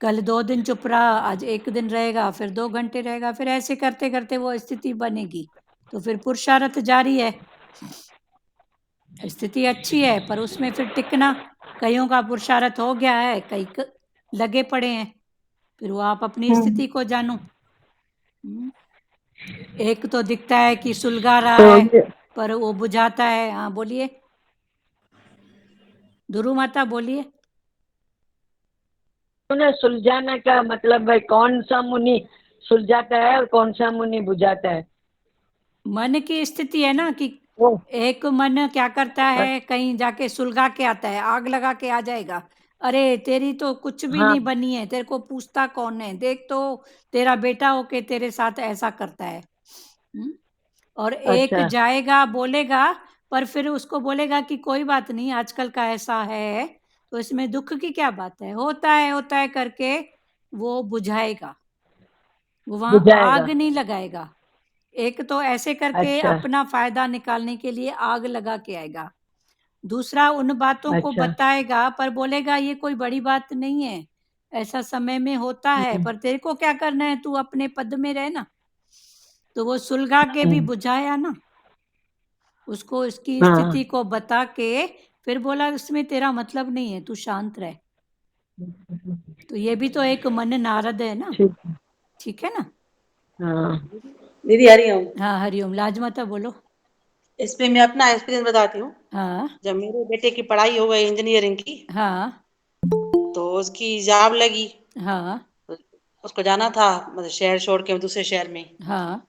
कल 2 दिन चुप रहा, आज 1 दिन रहेगा, फिर 2 घंटे रहेगा, फिर ऐसे करते करते वो स्थिति बनेगी। तो फिर पुरुषार्थ जारी है, स्थिति अच्छी है पर उसमें फिर टिकना, कईयों का पुरुषार्थ हो गया है, कई लगे पड़े हैं, फिर वो आप अपनी स्थिति को जानो। एक तो दिखता है कि सुलगा रहा है पर वो बुझाता है। हाँ बोलिए दुरु माता, बोलिए। सुलझाने का मतलब है कौन सा मुनि सुलझाता है और कौन सा मुनि बुझाता है? मन की स्थिति है ना कि वो एक मन क्या करता है, कहीं जाके सुलगा के आता है, आग लगा के आ जाएगा, अरे तेरी तो कुछ भी हाँ, नहीं बनी है, तेरे को पूछता कौन है, देख तो तेरा बेटा होके तेरे साथ ऐसा करता है। और एक अच्छा, जाएगा बोलेगा, पर फिर उसको बोलेगा कि कोई बात नहीं, आजकल का ऐसा है, तो इसमें दुख की क्या बात है, होता है करके वो बुझाएगा, वो वहां आग बुझाएगा। नहीं लगाएगा। एक तो ऐसे करके अच्छा, अपना फायदा निकालने के लिए आग लगा के आएगा, दूसरा उन बातों को अच्छा। बताएगा पर बोलेगा ये कोई बड़ी बात नहीं है, ऐसा समय में होता है, पर तेरे को क्या करना है, तू अपने पद में रहे ना। तो वो सुलगा के भी बुझाया ना, उसको इसकी हाँ, स्थिति को बता के फिर बोला इसमें तेरा मतलब नहीं है, तू शांत रह। तो ये भी तो एक मन नारद है ना। ठीक। ठीक है ना? हाँ, दीदी हरिओम। हाँ हरिओम। लाजमाता बोलो। इसमें मैं अपना एक्सपीरियंस बताती हूँ। हाँ जब मेरे बेटे की पढ़ाई हो गई इंजीनियरिंग की, हाँ तो उसकी जॉब लगी, हाँ तो उसको जाना था, मतलब शहर छोड़ के दूसरे शहर में। हाँ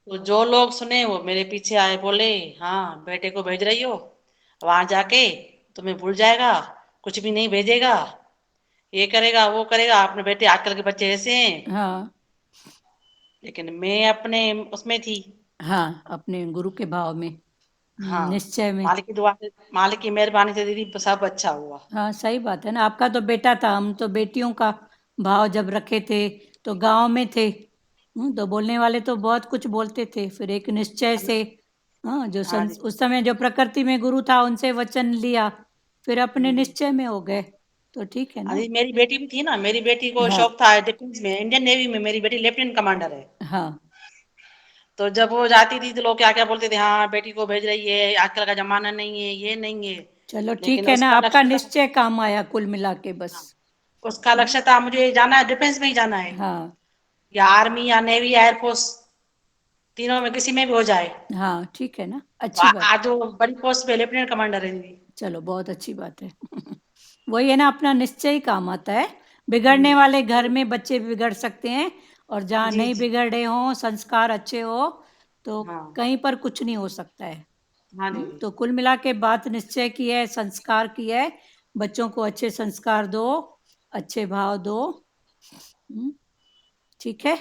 तो जो लोग सुने वो मेरे पीछे आए, बोले हाँ बेटे को भेज रही हो, वहां जाके तुम्हें भूल जाएगा, कुछ भी नहीं भेजेगा, ये करेगा वो करेगा, अपने बेटे आजकल के बच्चे ऐसे हैं, हाँ लेकिन मैं अपने उसमें थी। हाँ, अपने गुरु के भाव में, हाँ, निश्चय में। मालिक की दुआ से, मालिक की मेहरबानी से दीदी सब अच्छा हुआ। हाँ सही बात है ना, आपका तो बेटा था, हम तो बेटियों का भाव जब रखे थे तो गांव में थे। तो बोलने वाले तो बहुत कुछ बोलते थे, फिर एक निश्चय से, हाँ जो हाँ जी, उस समय जो प्रकृति में गुरु था उनसे वचन लिया, फिर अपने निश्चय में हो गए, तो ठीक है हाँ ना। जी, मेरी बेटी भी थी ना, मेरी बेटी को हाँ शौक था डिफेंस में, इंडियन नेवी में मेरी बेटी लेफ्टिनेंट कमांडर है। हाँ तो जब वो जाती थी तो लोग क्या क्या बोलते थे, हाँ बेटी को भेज रही है, आजकल का जमाना नहीं है, ये नहीं है। चलो ठीक लेकिन है ना, उसका आपका लक्ष्य था, निश्चय काम आया कुल मिला के बस। हाँ, उसका लक्ष्य था मुझे जाना है, डिफेंस में ही जाना है, हाँ या आर्मी या नेवी या एयरफोर्स, तीनों में किसी में भी हो जाए। हाँ ठीक है ना, तो अच्छी बात। आज वो बड़ी पोस्ट पे लेफ्टिनेंट कमांडर है दीदी। चलो बहुत अच्छी बात है। वही है ना, अपना निश्चय ही काम आता है। बिगड़ने वाले घर में बच्चे बिगड़ सकते हैं, और जहाँ जी नहीं जी, बिगड़े हों, संस्कार अच्छे हो, तो हाँ कहीं पर कुछ नहीं हो सकता है। हाँ दीदी, तो कुल मिला के बात निश्चय की है, संस्कार की है। बच्चों को अच्छे संस्कार दो, अच्छे भाव दो। हम्म, ठीक है।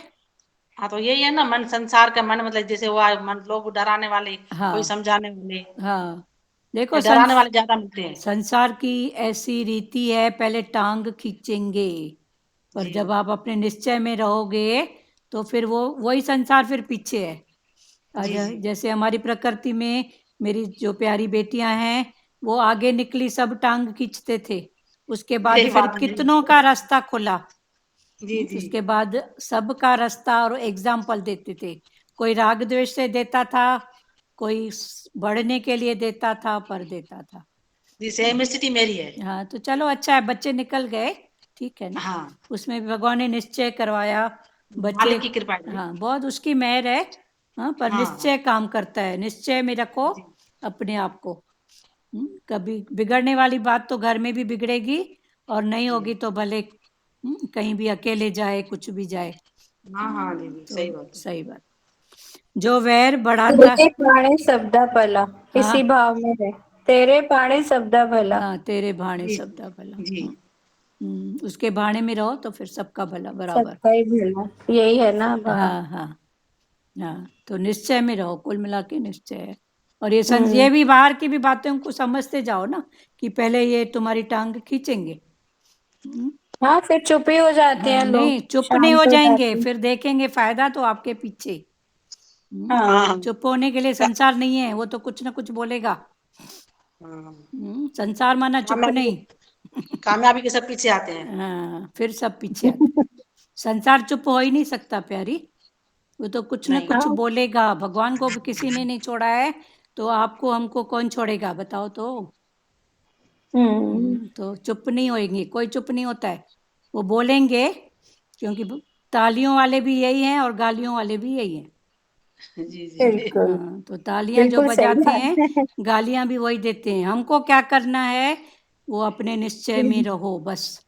हाँ तो यही है ना, मन संसार का मन, मतलब जैसे वो मन, लोग डराने वाले, कोई हाँ समझाने वाले, हाँ, देखो ये डराने वाले ज्यादा मिलते हैं। संसार की ऐसी रीति है, पहले टांग खींचेंगे, पर जी जब आप अपने निश्चय में रहोगे तो फिर वो वही संसार फिर पीछे है। आज जी जी, जैसे हमारी प्रकृति में मेरी जो प्यारी बेटियां हैं, वो आगे निकली, सब टांग खींचते थे, उसके बाद यही फिर बात है। कितनों का रास्ता खुला। जी जी, उसके बाद सबका रास्ता और एग्जाम्पल देते थे, कोई राग द्वेष से देता था, कोई बढ़ने के लिए देता था, पर देता था। जी सेम स्थिति मेरी है। हाँ तो चलो अच्छा है, बच्चे निकल गए, ठीक है ना। हाँ, उसमें भी भगवान ने निश्चय करवाया, बच्चे। मालिक की कृपा है। हाँ बहुत उसकी मेहर है। हाँ पर हाँ निश्चय काम करता है, निश्चय में रखो जी, अपने आप को। कभी बिगड़ने वाली बात तो घर में भी बिगड़ेगी, और नहीं जी, होगी तो भले कहीं भी अकेले जाए, कुछ भी जाए। हाँ हाँ दीदी, तो सही बात है। सही बात। जो वैर बढ़ाता। तेरे पाणी शब्दा भला, इसी हाँ भाव में रहे। तेरे पाणी शब्दा भला। हाँ, तेरे भाणे जी सबदा भला। जी, उसके भाणे में रहो तो फिर सबका भला बराबर। सबका ही भला, यही है ना भाव। हाँ हाँ हाँ, तो निश्चय में रहो, कुल मिला के निश्चय है। और ये हम्म। ये भी बाहर की भी बातों को समझते जाओ ना, कि पहले ये तुम्हारी टांग खींचेंगे। हम्म, हाँ, फिर चुप ही हो जाते हाँ हैं लोग, नहीं, चुप नहीं हो शांत हो जाएंगे, जाते हैं। फिर देखेंगे फायदा तो आपके पीछे। हाँ हाँ। हाँ चुप होने के लिए संसार नहीं है, वो तो कुछ ना कुछ बोलेगा। हाँ, संसार माना चुप कामयाबी नहीं। कामयाबी के सब पीछे आते हैं। हाँ फिर सब पीछे आते। संसार चुप हो ही नहीं सकता प्यारी, वो तो कुछ ना नहीं, कुछ हाँ। बोलेगा। भगवान को भी किसी ने नहीं छोड़ा है, तो आपको हमको कौन छोड़ेगा बताओ तो। हम्म। तो चुप नहीं होएंगे, कोई चुप नहीं होता है, वो बोलेंगे, क्योंकि तालियों वाले भी यही हैं और गालियों वाले भी यही हैं। जी जी, बिल्कुल। हाँ तो तालियां जो बिल्कुल सही बजाते हैं, बात है। गालियां भी वही देते हैं। हमको क्या करना है, वो अपने निश्चय में रहो बस।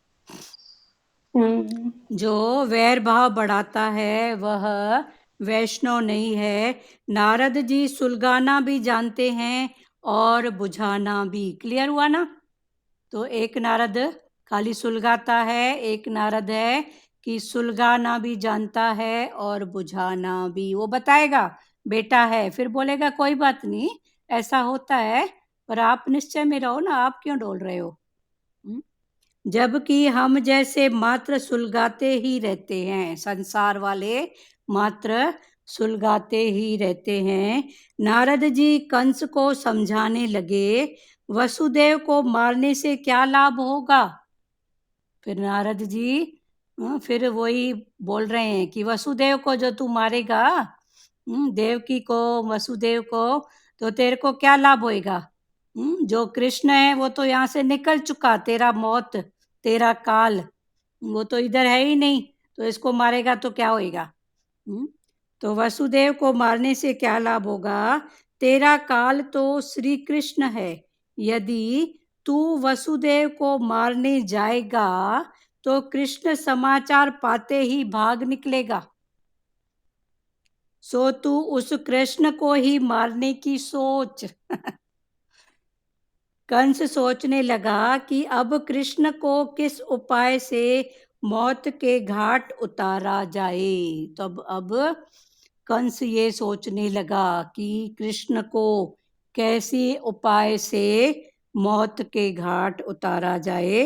हम्म। जो वैर भाव बढ़ाता है वह वैष्णव नहीं है। नारद जी सुलगाना भी जानते हैं और बुझाना भी। क्लियर हुआ ना। तो एक नारद खाली सुलगाता है, एक नारद है कि सुलगाना भी जानता है और बुझाना भी। वो बताएगा बेटा है, फिर बोलेगा कोई बात नहीं, ऐसा होता है, पर आप निश्चय में रहो ना, आप क्यों डोल रहे हो। हम्म? जबकि हम जैसे मात्र सुलगाते ही रहते हैं, संसार वाले मात्र सुलगाते ही रहते हैं। नारद जी कंस को समझाने लगे, वसुदेव को मारने से क्या लाभ होगा। फिर नारद जी फिर वही बोल रहे हैं कि वसुदेव को जो तू मारेगा, देवकी को, वसुदेव को, तो तेरे को क्या लाभ होएगा। जो कृष्ण है वो तो यहाँ से निकल चुका, तेरा मौत, तेरा काल, वो तो इधर है ही नहीं, तो इसको मारेगा तो क्या होएगा। तो वसुदेव को मारने से क्या लाभ होगा, तेरा काल तो श्री कृष्ण है। यदि तू वसुदेव को मारने जाएगा तो कृष्ण समाचार पाते ही भाग निकलेगा, सो तू उस कृष्ण को ही मारने की सोच। कंस सोचने लगा कि अब कृष्ण को किस उपाय से मौत के घाट उतारा जाए। तो अब कंस ये सोचने लगा कि कृष्ण को कैसे उपाय से मौत के घाट उतारा जाए।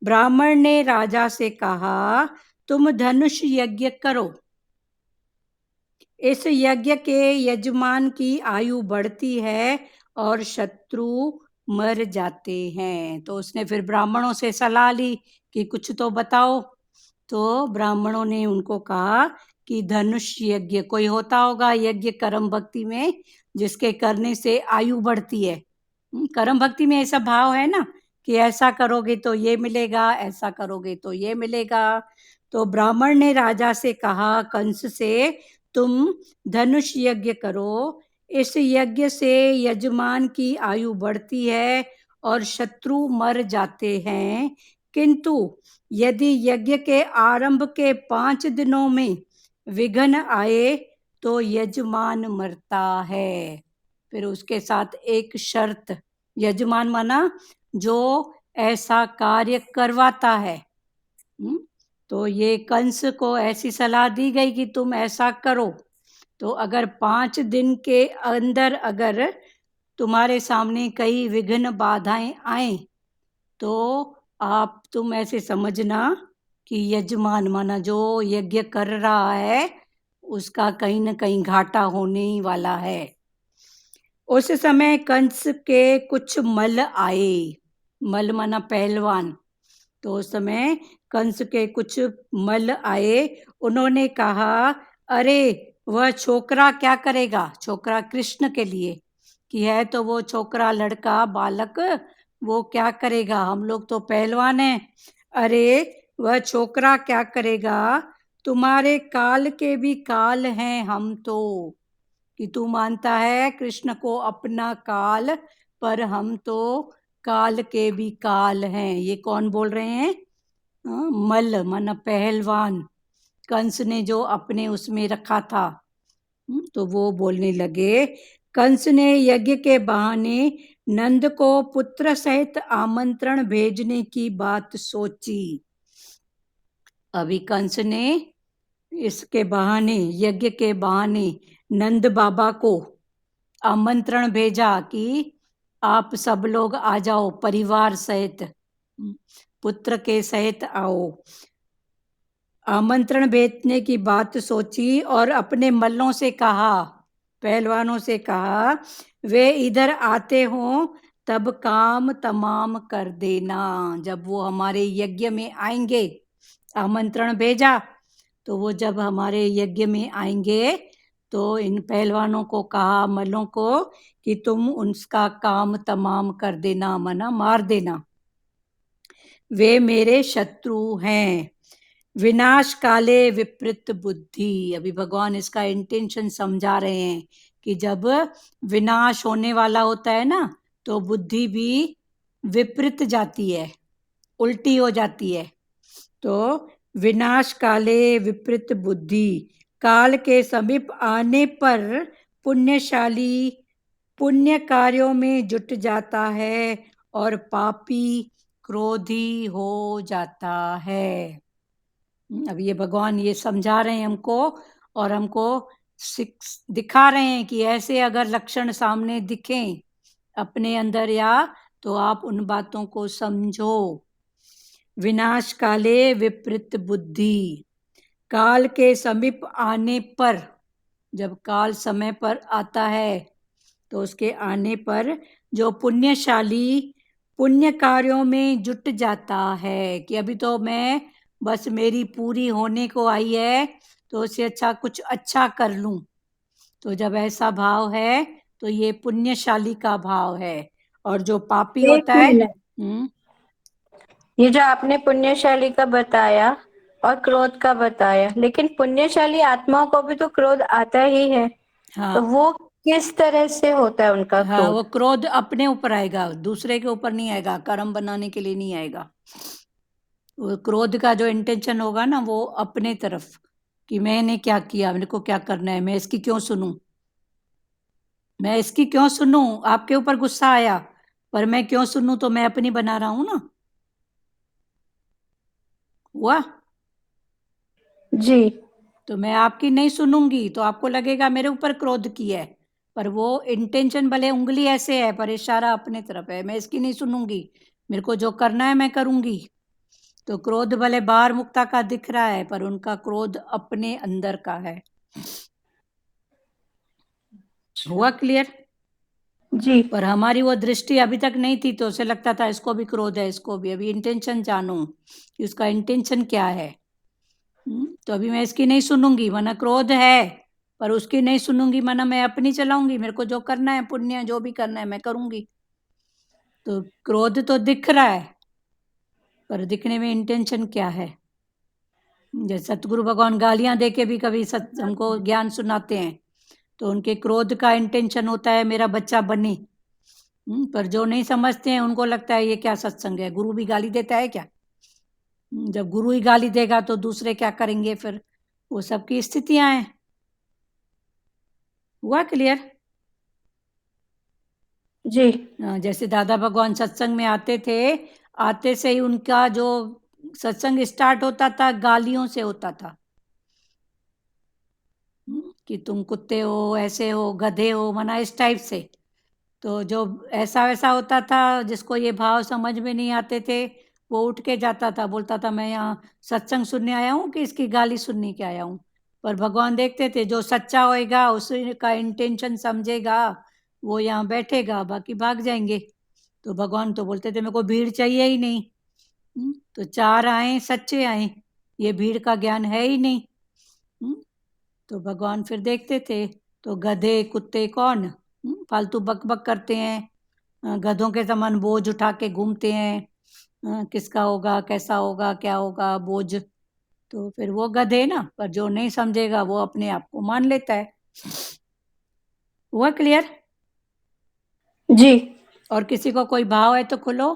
ब्राह्मण ने राजा से कहा, तुम धनुष यज्ञ करो। इस यज्ञ के यजमान की आयु बढ़ती है और शत्रु मर जाते हैं। तो उसने फिर ब्राह्मणों से सलाह ली कि कुछ तो बताओ। तो ब्राह्मणों ने उनको कहा कि धनुष यज्ञ कोई होता होगा यज्ञ कर्म भक्ति में, जिसके करने से आयु बढ़ती है। कर्म भक्ति में ऐसा भाव है ना कि ऐसा करोगे तो ये मिलेगा, ऐसा करोगे तो ये मिलेगा। तो ब्राह्मण ने राजा से कहा, कंस से, तुम धनुष यज्ञ करो। इस यज्ञ से यजमान की आयु बढ़ती है और शत्रु मर जाते हैं, किंतु यदि यज्ञ के आरंभ के 5 दिनों में विघ्न आए तो यजमान मरता है। फिर उसके साथ एक शर्त, यजमान माना जो ऐसा कार्य करवाता है। तो ये कंस को ऐसी सलाह दी गई कि तुम ऐसा करो। तो अगर 5 दिन के अंदर अगर तुम्हारे सामने कई विघ्न बाधाएं आए तो तुम ऐसे समझना कि यजमान माना जो यज्ञ कर रहा है उसका कहीं न कहीं घाटा होने ही वाला है। उस समय कंस के कुछ मल आए। मल माना पहलवान। तो उस समय कंस के कुछ मल आए। उन्होंने कहा, अरे वह छोकरा क्या करेगा? छोकरा कृष्ण के लिए कि है, तो वो छोकरा, लड़का, बालक वो क्या करेगा? हम लोग तो पहलवान हैं। अरे वह छोकरा क्या करेगा? तुम्हारे काल के भी काल हैं हम तो। कि तू मानता है कृष्ण को अपना काल, पर हम तो काल के भी काल हैं। ये कौन बोल रहे हैं? मल माना पहलवान, कंस ने जो अपने उसमें रखा था। तो वो बोलने लगे। कंस ने यज्ञ के बहाने नंद को पुत्र सहित आमंत्रण भेजने की बात सोची। अभी कंस ने इसके बहाने, यज्ञ के बहाने नंद बाबा को आमंत्रण भेजा कि आप सब लोग आ जाओ, परिवार सहित, पुत्र के सहित आओ। आमंत्रण भेजने की बात सोची और अपने मल्लों से कहा, पहलवानों से कहा, वे इधर आते हों तब काम तमाम कर देना। जब वो हमारे यज्ञ में आएंगे, आमंत्रण भेजा, तो वो जब हमारे यज्ञ में आएंगे तो इन पहलवानों को कहा, मल्लों को, कि तुम उनका काम तमाम कर देना, मना मार देना। वे मेरे शत्रु हैं। विनाश काले विपरीत बुद्धि। अभी भगवान इसका इंटेंशन समझा रहे हैं कि जब विनाश होने वाला होता है ना, तो बुद्धि भी विपरीत जाती है, उल्टी हो जाती है। तो विनाश काले विपरीत बुद्धि, काल के समीप आने पर पुण्यशाली पुण्य कार्यों में जुट जाता है और पापी क्रोधी हो जाता है। अब ये भगवान ये समझा रहे हैं हमको, और हमको दिखा रहे हैं कि ऐसे अगर लक्षण सामने दिखें अपने अंदर या, तो आप उन बातों को समझो। विनाश काले विपरीत बुद्धि, काल के समीप आने पर, जब काल समय पर आता है तो उसके आने पर जो पुण्यशाली पुण्य कार्यों में जुट जाता है कि अभी तो मैं बस मेरी पूरी होने को आई है, तो उससे अच्छा कुछ अच्छा कर लूं। तो जब ऐसा भाव है तो ये पुण्यशाली का भाव है। और जो पापी एक होता है, मिनट, ये जो आपने पुण्यशाली का बताया और क्रोध का बताया, लेकिन पुण्यशाली आत्माओं को भी तो क्रोध आता ही है। हाँ तो वो किस तरह से होता है उनका हाँ, वो क्रोध? क्रोध अपने ऊपर आएगा, दूसरे के ऊपर नहीं आएगा, कर्म बनाने के लिए नहीं आएगा। वो क्रोध का जो इंटेंशन होगा ना, वो अपने तरफ, कि मैंने क्या किया, मेरे को क्या करना है, मैं इसकी क्यों सुनूं, मैं इसकी क्यों सुनूं। आपके ऊपर गुस्सा आया पर मैं क्यों सुनूं, तो मैं अपनी बना रहा हूं ना। हुआ? जी। तो मैं आपकी नहीं सुनूंगी तो आपको लगेगा मेरे ऊपर क्रोध किया है, पर वो इंटेंशन भले उंगली ऐसे है पर इशारा अपने तरफ है। मैं इसकी नहीं सुनूंगी, मेरे को जो करना है मैं करूंगी। तो क्रोध भले बाहर मुक्ता का दिख रहा है पर उनका क्रोध अपने अंदर का है। हुआ क्लियर? जी। पर हमारी वो दृष्टि अभी तक नहीं थी तो उसे लगता था इसको भी क्रोध है, इसको भी। अभी इंटेंशन जानूं कि उसका इंटेंशन क्या है। तो अभी मैं इसकी नहीं सुनूंगी, वरना क्रोध है, पर उसकी नहीं सुनूंगी, वरना मैं अपनी चलाऊंगी। मेरे को जो करना है, पुण्य जो भी करना है मैं करूंगी। तो क्रोध तो दिख रहा है, पर दिखने में इंटेंशन क्या है। जैसे सतगुरु भगवान गालियां दे के भी कभी हमको ज्ञान सुनाते हैं, तो उनके क्रोध का इंटेंशन होता है मेरा बच्चा बने। पर जो नहीं समझते हैं उनको लगता है ये क्या सत्संग है, गुरु भी गाली देता है क्या। जब गुरु ही गाली देगा तो दूसरे क्या करेंगे फिर। वो सबकी स्थितियां हैं। हुआ क्लियर? जी। जैसे दादा भगवान सत्संग में आते थे, आते से ही उनका जो सत्संग स्टार्ट होता था गालियों से होता था। कि तुम कुत्ते हो, ऐसे हो, गधे हो, मना इस टाइप से। तो जो ऐसा वैसा होता था जिसको ये भाव समझ में नहीं आते थे, वो उठ के जाता था, बोलता था मैं यहाँ सत्संग सुनने आया हूँ कि इसकी गाली सुनने के आया हूँ। पर भगवान देखते थे जो सच्चा होएगा, उसी का इंटेंशन समझेगा, वो यहाँ बैठेगा, बाकी भाग जाएंगे। तो भगवान तो बोलते थे मेरे को भीड़ चाहिए ही नहीं। तो 4 आए सच्चे आए, ये भीड़ का ज्ञान है ही नहीं। तो भगवान फिर देखते थे तो गधे कुत्ते कौन, फालतू बक बक करते हैं, गधों के समान बोझ उठा के घूमते हैं, किसका होगा, कैसा होगा, क्या होगा बोझ। तो फिर वो गधे ना, पर जो नहीं समझेगा वो अपने आप को मान लेता है। हुआ क्लियर? जी। और किसी को कोई भाव है तो खुलो।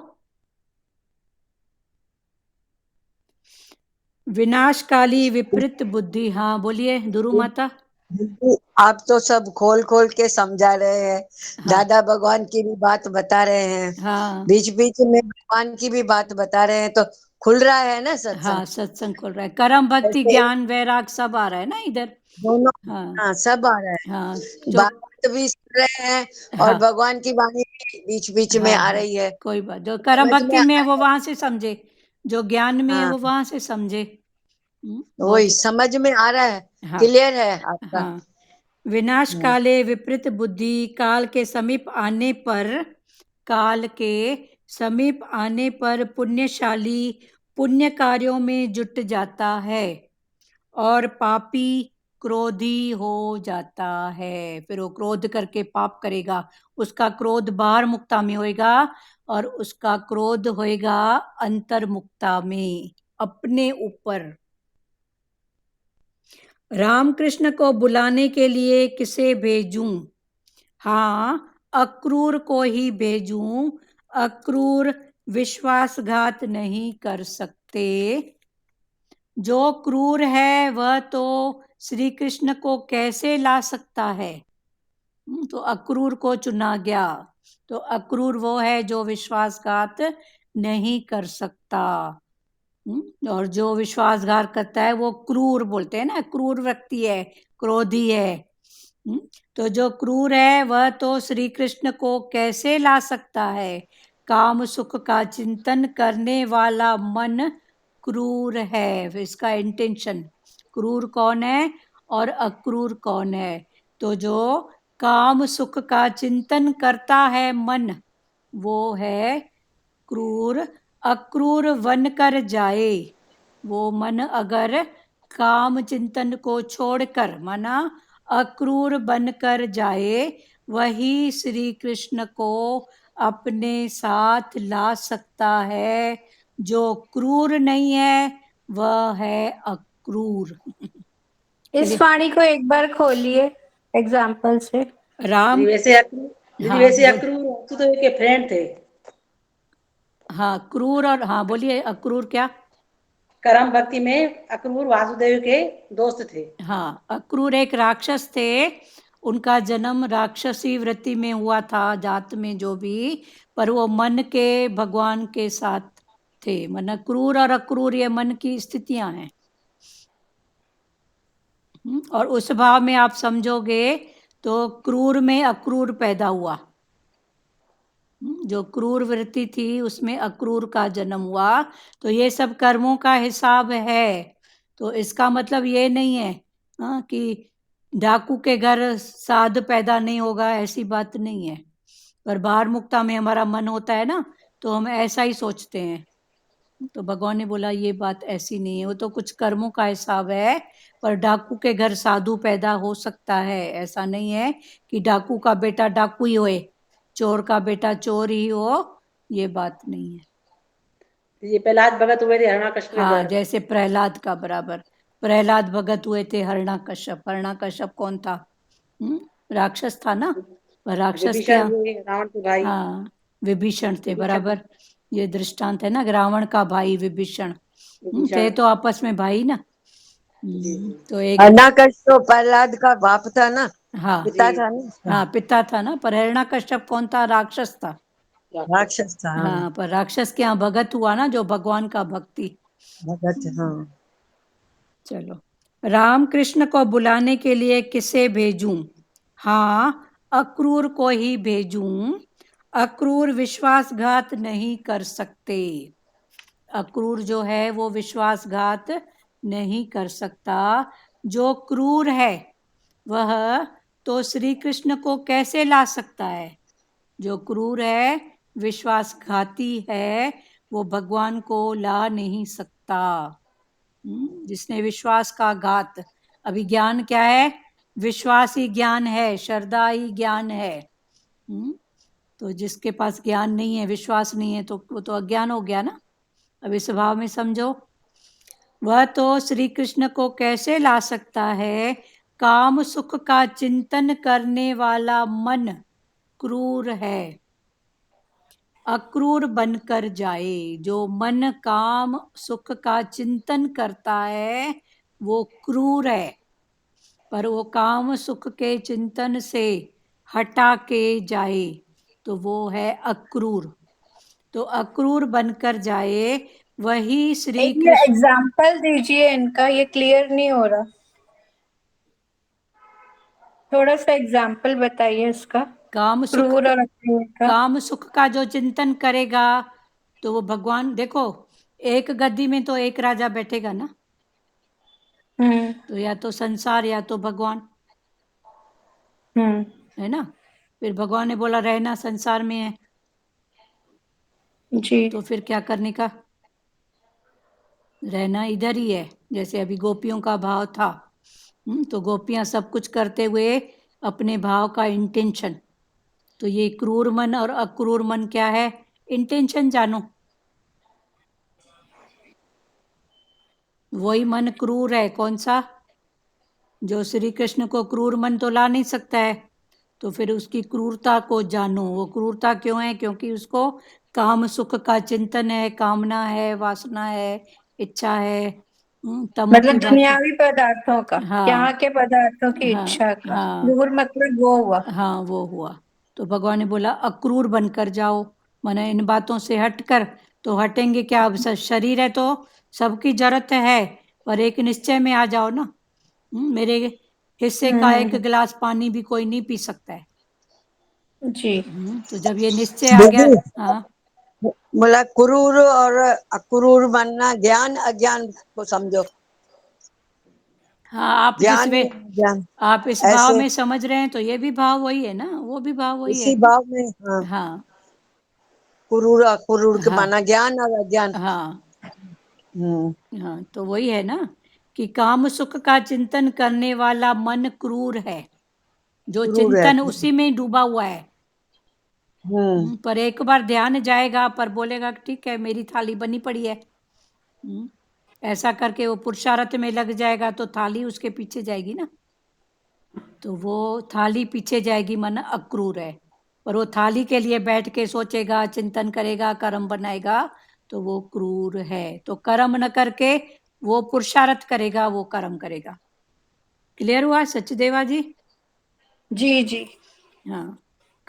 विनाशकाली विपरीत बुद्धि। हाँ बोलिए दुरु माता। दीदी, आप तो सब खोल खोल के समझा रहे हैं। हाँ दादा भगवान की भी बात बता रहे हैं, हाँ बीच बीच में भगवान की भी बात बता रहे हैं, तो खुल रहा है ना हाँ, सत्संग। सत्संग खुल रहा है, कर्म भक्ति ऐसे ज्ञान वैराग सब आ रहा है ना इधर। दोनों, हाँ हाँ सब आ रहा हाँ है। जो बात भी सुन रहे हैं और हाँ भगवान की वाणी भी बीच बीच में हाँ आ हाँ, रही है। कोई बात। जो कर्म समझ में भक्ति आ में है रहा वो वहां से समझे, जो ज्ञान में है। है हाँ, वो वहां से समझे। बहुत वही अच्छा। समझ में आ रहा है, हाँ क्लियर है आपका। हाँ। विनाश हम्म, काले विपरीत बुद्धि। काल के समीप आने पर, काल के समीप आने पर पुण्यशाली पुण्य कार्यों में जुट जाता है और पापी क्रोधी हो जाता है। फिर वो क्रोध करके पाप करेगा, उसका क्रोध बाहर मुक्ता में होएगा और उसका क्रोध होएगा अंतर मुक्ता में, अपने ऊपर। रामकृष्ण को बुलाने के लिए किसे भेजूं? हाँ, अक्रूर को ही भेजूं। अक्रूर विश्वासघात नहीं कर सकते। जो क्रूर है वह तो श्री कृष्ण को कैसे ला सकता है। तो अक्रूर को चुना गया। तो अक्रूर वो है जो विश्वासघात नहीं कर सकता। और जो विश्वासघात करता है वो क्रूर बोलते हैं ना, क्रूर व्यक्ति है, क्रोधी है। तो जो क्रूर है वह तो श्री कृष्ण को कैसे ला सकता है। काम सुख का चिंतन करने वाला मन क्रूर है। इसका इंटेंशन, क्रूर कौन है और अक्रूर कौन है। तो जो काम सुख का चिंतन करता है मन, वो है क्रूर। अक्रूर वन कर जाए, वो मन अगर काम चिंतन को छोड़कर माना अक्रूर बनकर जाए, वही श्री कृष्ण को अपने साथ ला सकता है। जो क्रूर नहीं है वह है अक्रूर। इस चलिए वाणी को एक बार खोलिए एग्जाम्पल से। राम। दीदी हाँ वैसे बोल। अक्रूर वासुदेव के फ्रेंड थे। हाँ क्रूर, और हाँ बोलिए अक्रूर क्या। कर्म भक्ति में अक्रूर वासुदेव के दोस्त थे। हाँ, अक्रूर एक राक्षस थे उनका जन्म राक्षसी वृत्ति में हुआ था, जात में जो भी, पर वो मन के भगवान के साथ थे। मन क्रूर और अक्रूर ये मन की स्थितियां हैं। और उस भाव में आप समझोगे तो क्रूर में अक्रूर पैदा हुआ। जो क्रूर वृत्ति थी उसमें अक्रूर का जन्म हुआ। तो ये सब कर्मों का हिसाब है। तो इसका मतलब ये नहीं है कि डाकू के घर साध पैदा नहीं होगा, ऐसी बात नहीं है। पर बाहर मुक्ता में हमारा मन होता है ना, तो हम ऐसा ही सोचते हैं। तो भगवान ने बोला ये बात ऐसी नहीं है, वो तो कुछ कर्मों का हिसाब है। पर डाकू के घर साधु पैदा हो सकता है, ऐसा नहीं है कि डाकू का बेटा डाकू ही होए, चोर का बेटा चोर ही हो, ये बात नहीं है। ये प्रहलाद भगत हुए थे हिरण्यकश्यप के हाँ, घर। जैसे प्रहलाद का बराबर। प्रहलाद भगत हुए थे हिरण्यकश्यप। हिरण्यकश्यप कौन था? राक्षस था ना। पर राक्षस विभीषण क्या? हुए रावण के भाई। हाँ, विभीषण थे, विभीषण। बराबर। ये दृष्टांत है ना, रावण का भाई विभीषण। थे विभीषण। तो आपस में भाई ना। जी जी। तो एक हिरण्यकश्यप तो प्रहलाद का बाप था ना, हाँ पिता जी। था ना। हाँ पिता था ना। पर हिरण्यकश्यप कौन था? राक्षस था। राक्षस था। हाँ, हाँ, पर राक्षस के यहाँ भगत हुआ ना, जो भगवान का भक्ति। भगत। हाँ, चलो, राम कृष्ण को बुलाने के लिए किसे भेजूं? हाँ, अक्रूर को ही भेजूं। अक्रूर विश्वासघात नहीं कर सकते। अक्रूर जो है वो विश्वासघात नहीं कर सकता। जो क्रूर है वह तो श्री कृष्ण को कैसे ला सकता है? जो क्रूर है, विश्वासघाती है, वो भगवान को ला नहीं सकता। जिसने विश्वास का घात, अभी ज्ञान क्या है? विश्वास ही ज्ञान है, श्रद्धा ही ज्ञान है। तो जिसके पास ज्ञान नहीं है, विश्वास नहीं है, तो वो तो अज्ञान हो गया ना। अब इस भाव में समझो, वह तो श्री कृष्ण को कैसे ला सकता है? काम सुख का चिंतन करने वाला मन क्रूर है, अक्रूर बनकर जाए। जो मन काम सुख का चिंतन करता है वो क्रूर है, पर वो काम सुख के चिंतन से हटा के जाए तो वो है अक्रूर। तो अक्रूर बनकर जाए वही श्री एक ये कृष्ण। एग्जाम्पल दीजिए इनका, ये क्लियर नहीं हो रहा। थोड़ा सा एग्जाम्पल बताइए इसका, काम सुख क्रूर और अक्रूर का। काम सुख का जो चिंतन करेगा तो वो भगवान। देखो, एक गद्दी में तो एक राजा बैठेगा ना, हम्म तो या तो संसार या तो भगवान, हम्म है ना। फिर भगवान ने बोला रहना संसार में है, जी। तो फिर क्या करने का? रहना इधर ही है। जैसे अभी गोपियों का भाव था, तो गोपियां सब कुछ करते हुए अपने भाव का इंटेंशन। तो ये क्रूर मन और अक्रूर मन क्या है? इंटेंशन जानो। वही मन क्रूर है। कौन सा? जो श्री कृष्ण को क्रूर मन तो ला नहीं सकता है, तो फिर उसकी क्रूरता को जानो। वो क्रूरता क्यों है? क्योंकि उसको काम सुख का चिंतन है, कामना है, वासना है, इच्छा है, तमो मतलब की बात। दुनियावी पदार्थों का, यहाँ हाँ के पदार्थों की हाँ इच्छा का। हाँ क्रूर मतलब वो हुआ। हाँ, वो हुआ। तो भगवान ने बोला अक्रूर बनकर जाओ, माने इन बातों से हटकर। तो हटेंगे क्या? अब शरीर है तो सबकी जरूरत है, पर एक निश्चय में आ जाओ ना। मेरे हिस्से का एक हम्म गिलास पानी भी कोई नहीं पी सकता है। जी। तो जब ये निश्चय आ गया। दीदी, हाँ बोला क्रूर और अक्रूर बनना ज्ञान अज्ञान को समझो। हाँ, ज्ञान या अज्ञान, आप इस भाव ऐसे में समझ रहे हैं तो ये भी भाव वही है ना, वो भी भाव वही है। इसी भाव में। हाँ, हाँ क्रूर अक्रूर के हाँ माना ज्ञान और अज्ञान। हाँ हम्म, हाँ, तो वही है ना कि काम सुख का चिंतन करने वाला मन क्रूर है। जो क्रूर है। चिंतन उसी में डूबा हुआ है। हम्म, पर एक बार ध्यान जाएगा, पर बोलेगा कि ठीक है मेरी थाली बनी पड़ी है। ऐसा करके वो पुरुषार्थ में लग जाएगा तो थाली उसके पीछे जाएगी ना। तो वो थाली पीछे जाएगी, मन अक्रूर है। पर वो थाली के लिए बैठ के सोचेगा, चिंतन करेगा, कर्म बनाएगा, तो वो क्रूर है। तो कर्म न करके वो पुरुषार्थ करेगा, वो कर्म करेगा। क्लियर हुआ सचदेवा जी? जी जी। हाँ,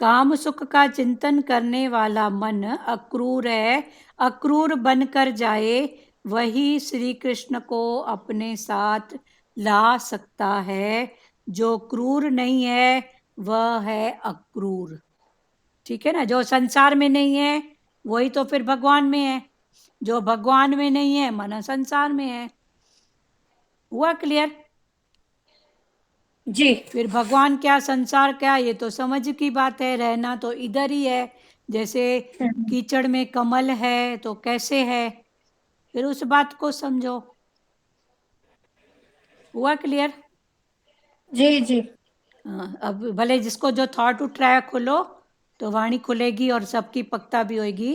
काम सुख का चिंतन करने वाला मन अक्रूर है, अक्रूर बनकर जाए वही श्री कृष्ण को अपने साथ ला सकता है। जो क्रूर नहीं है वह है अक्रूर। ठीक है ना, जो संसार में नहीं है वही तो फिर भगवान में है, जो भगवान में नहीं है मन संसार में है। हुआ क्लियर? जी फिर भगवान क्या संसार क्या, ये तो समझ की बात है, रहना तो इधर ही है। जैसे कीचड़ में कमल है तो कैसे है, फिर उस बात को समझो। हुआ क्लियर? जी जी। हाँ, अब भले जिसको जो थॉट उठ रहा है खोलो तो वाणी खुलेगी और सबकी पक्ता भी होगी।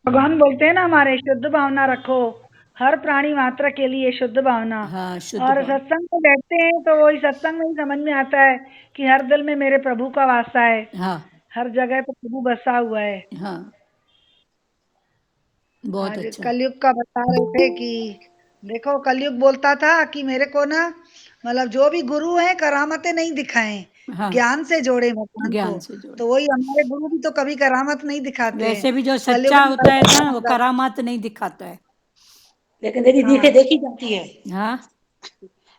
भगवान बोलते हैं ना हमारे, शुद्ध भावना रखो, हर प्राणी मात्र के लिए शुद्ध भावना। हाँ, शुद्ध और भाव। सत्संग में बैठते हैं तो वही सत्संग में ही समझ में आता है कि हर दिल में मेरे प्रभु का वासा है, हाँ हर जगह पे प्रभु बसा हुआ है। हाँ, बहुत आज अच्छा। कलयुग का बता रहे थे कि देखो, कलयुग बोलता था कि मेरे को ना, मतलब जो भी गुरु हैं करामतें नहीं दिखाएं, हाँ, ज्ञान से जोड़े भगवान को। ज्ञान से जोड़े। तो वही हमारे गुरु भी तो कभी करामत नहीं दिखाते हैं। वैसे भी जो कलयुग सच्चा में होता है ना वो मतलब, करामात नहीं दिखाता है। लेकिन देखी हाँ देखी जाती है, हाँ,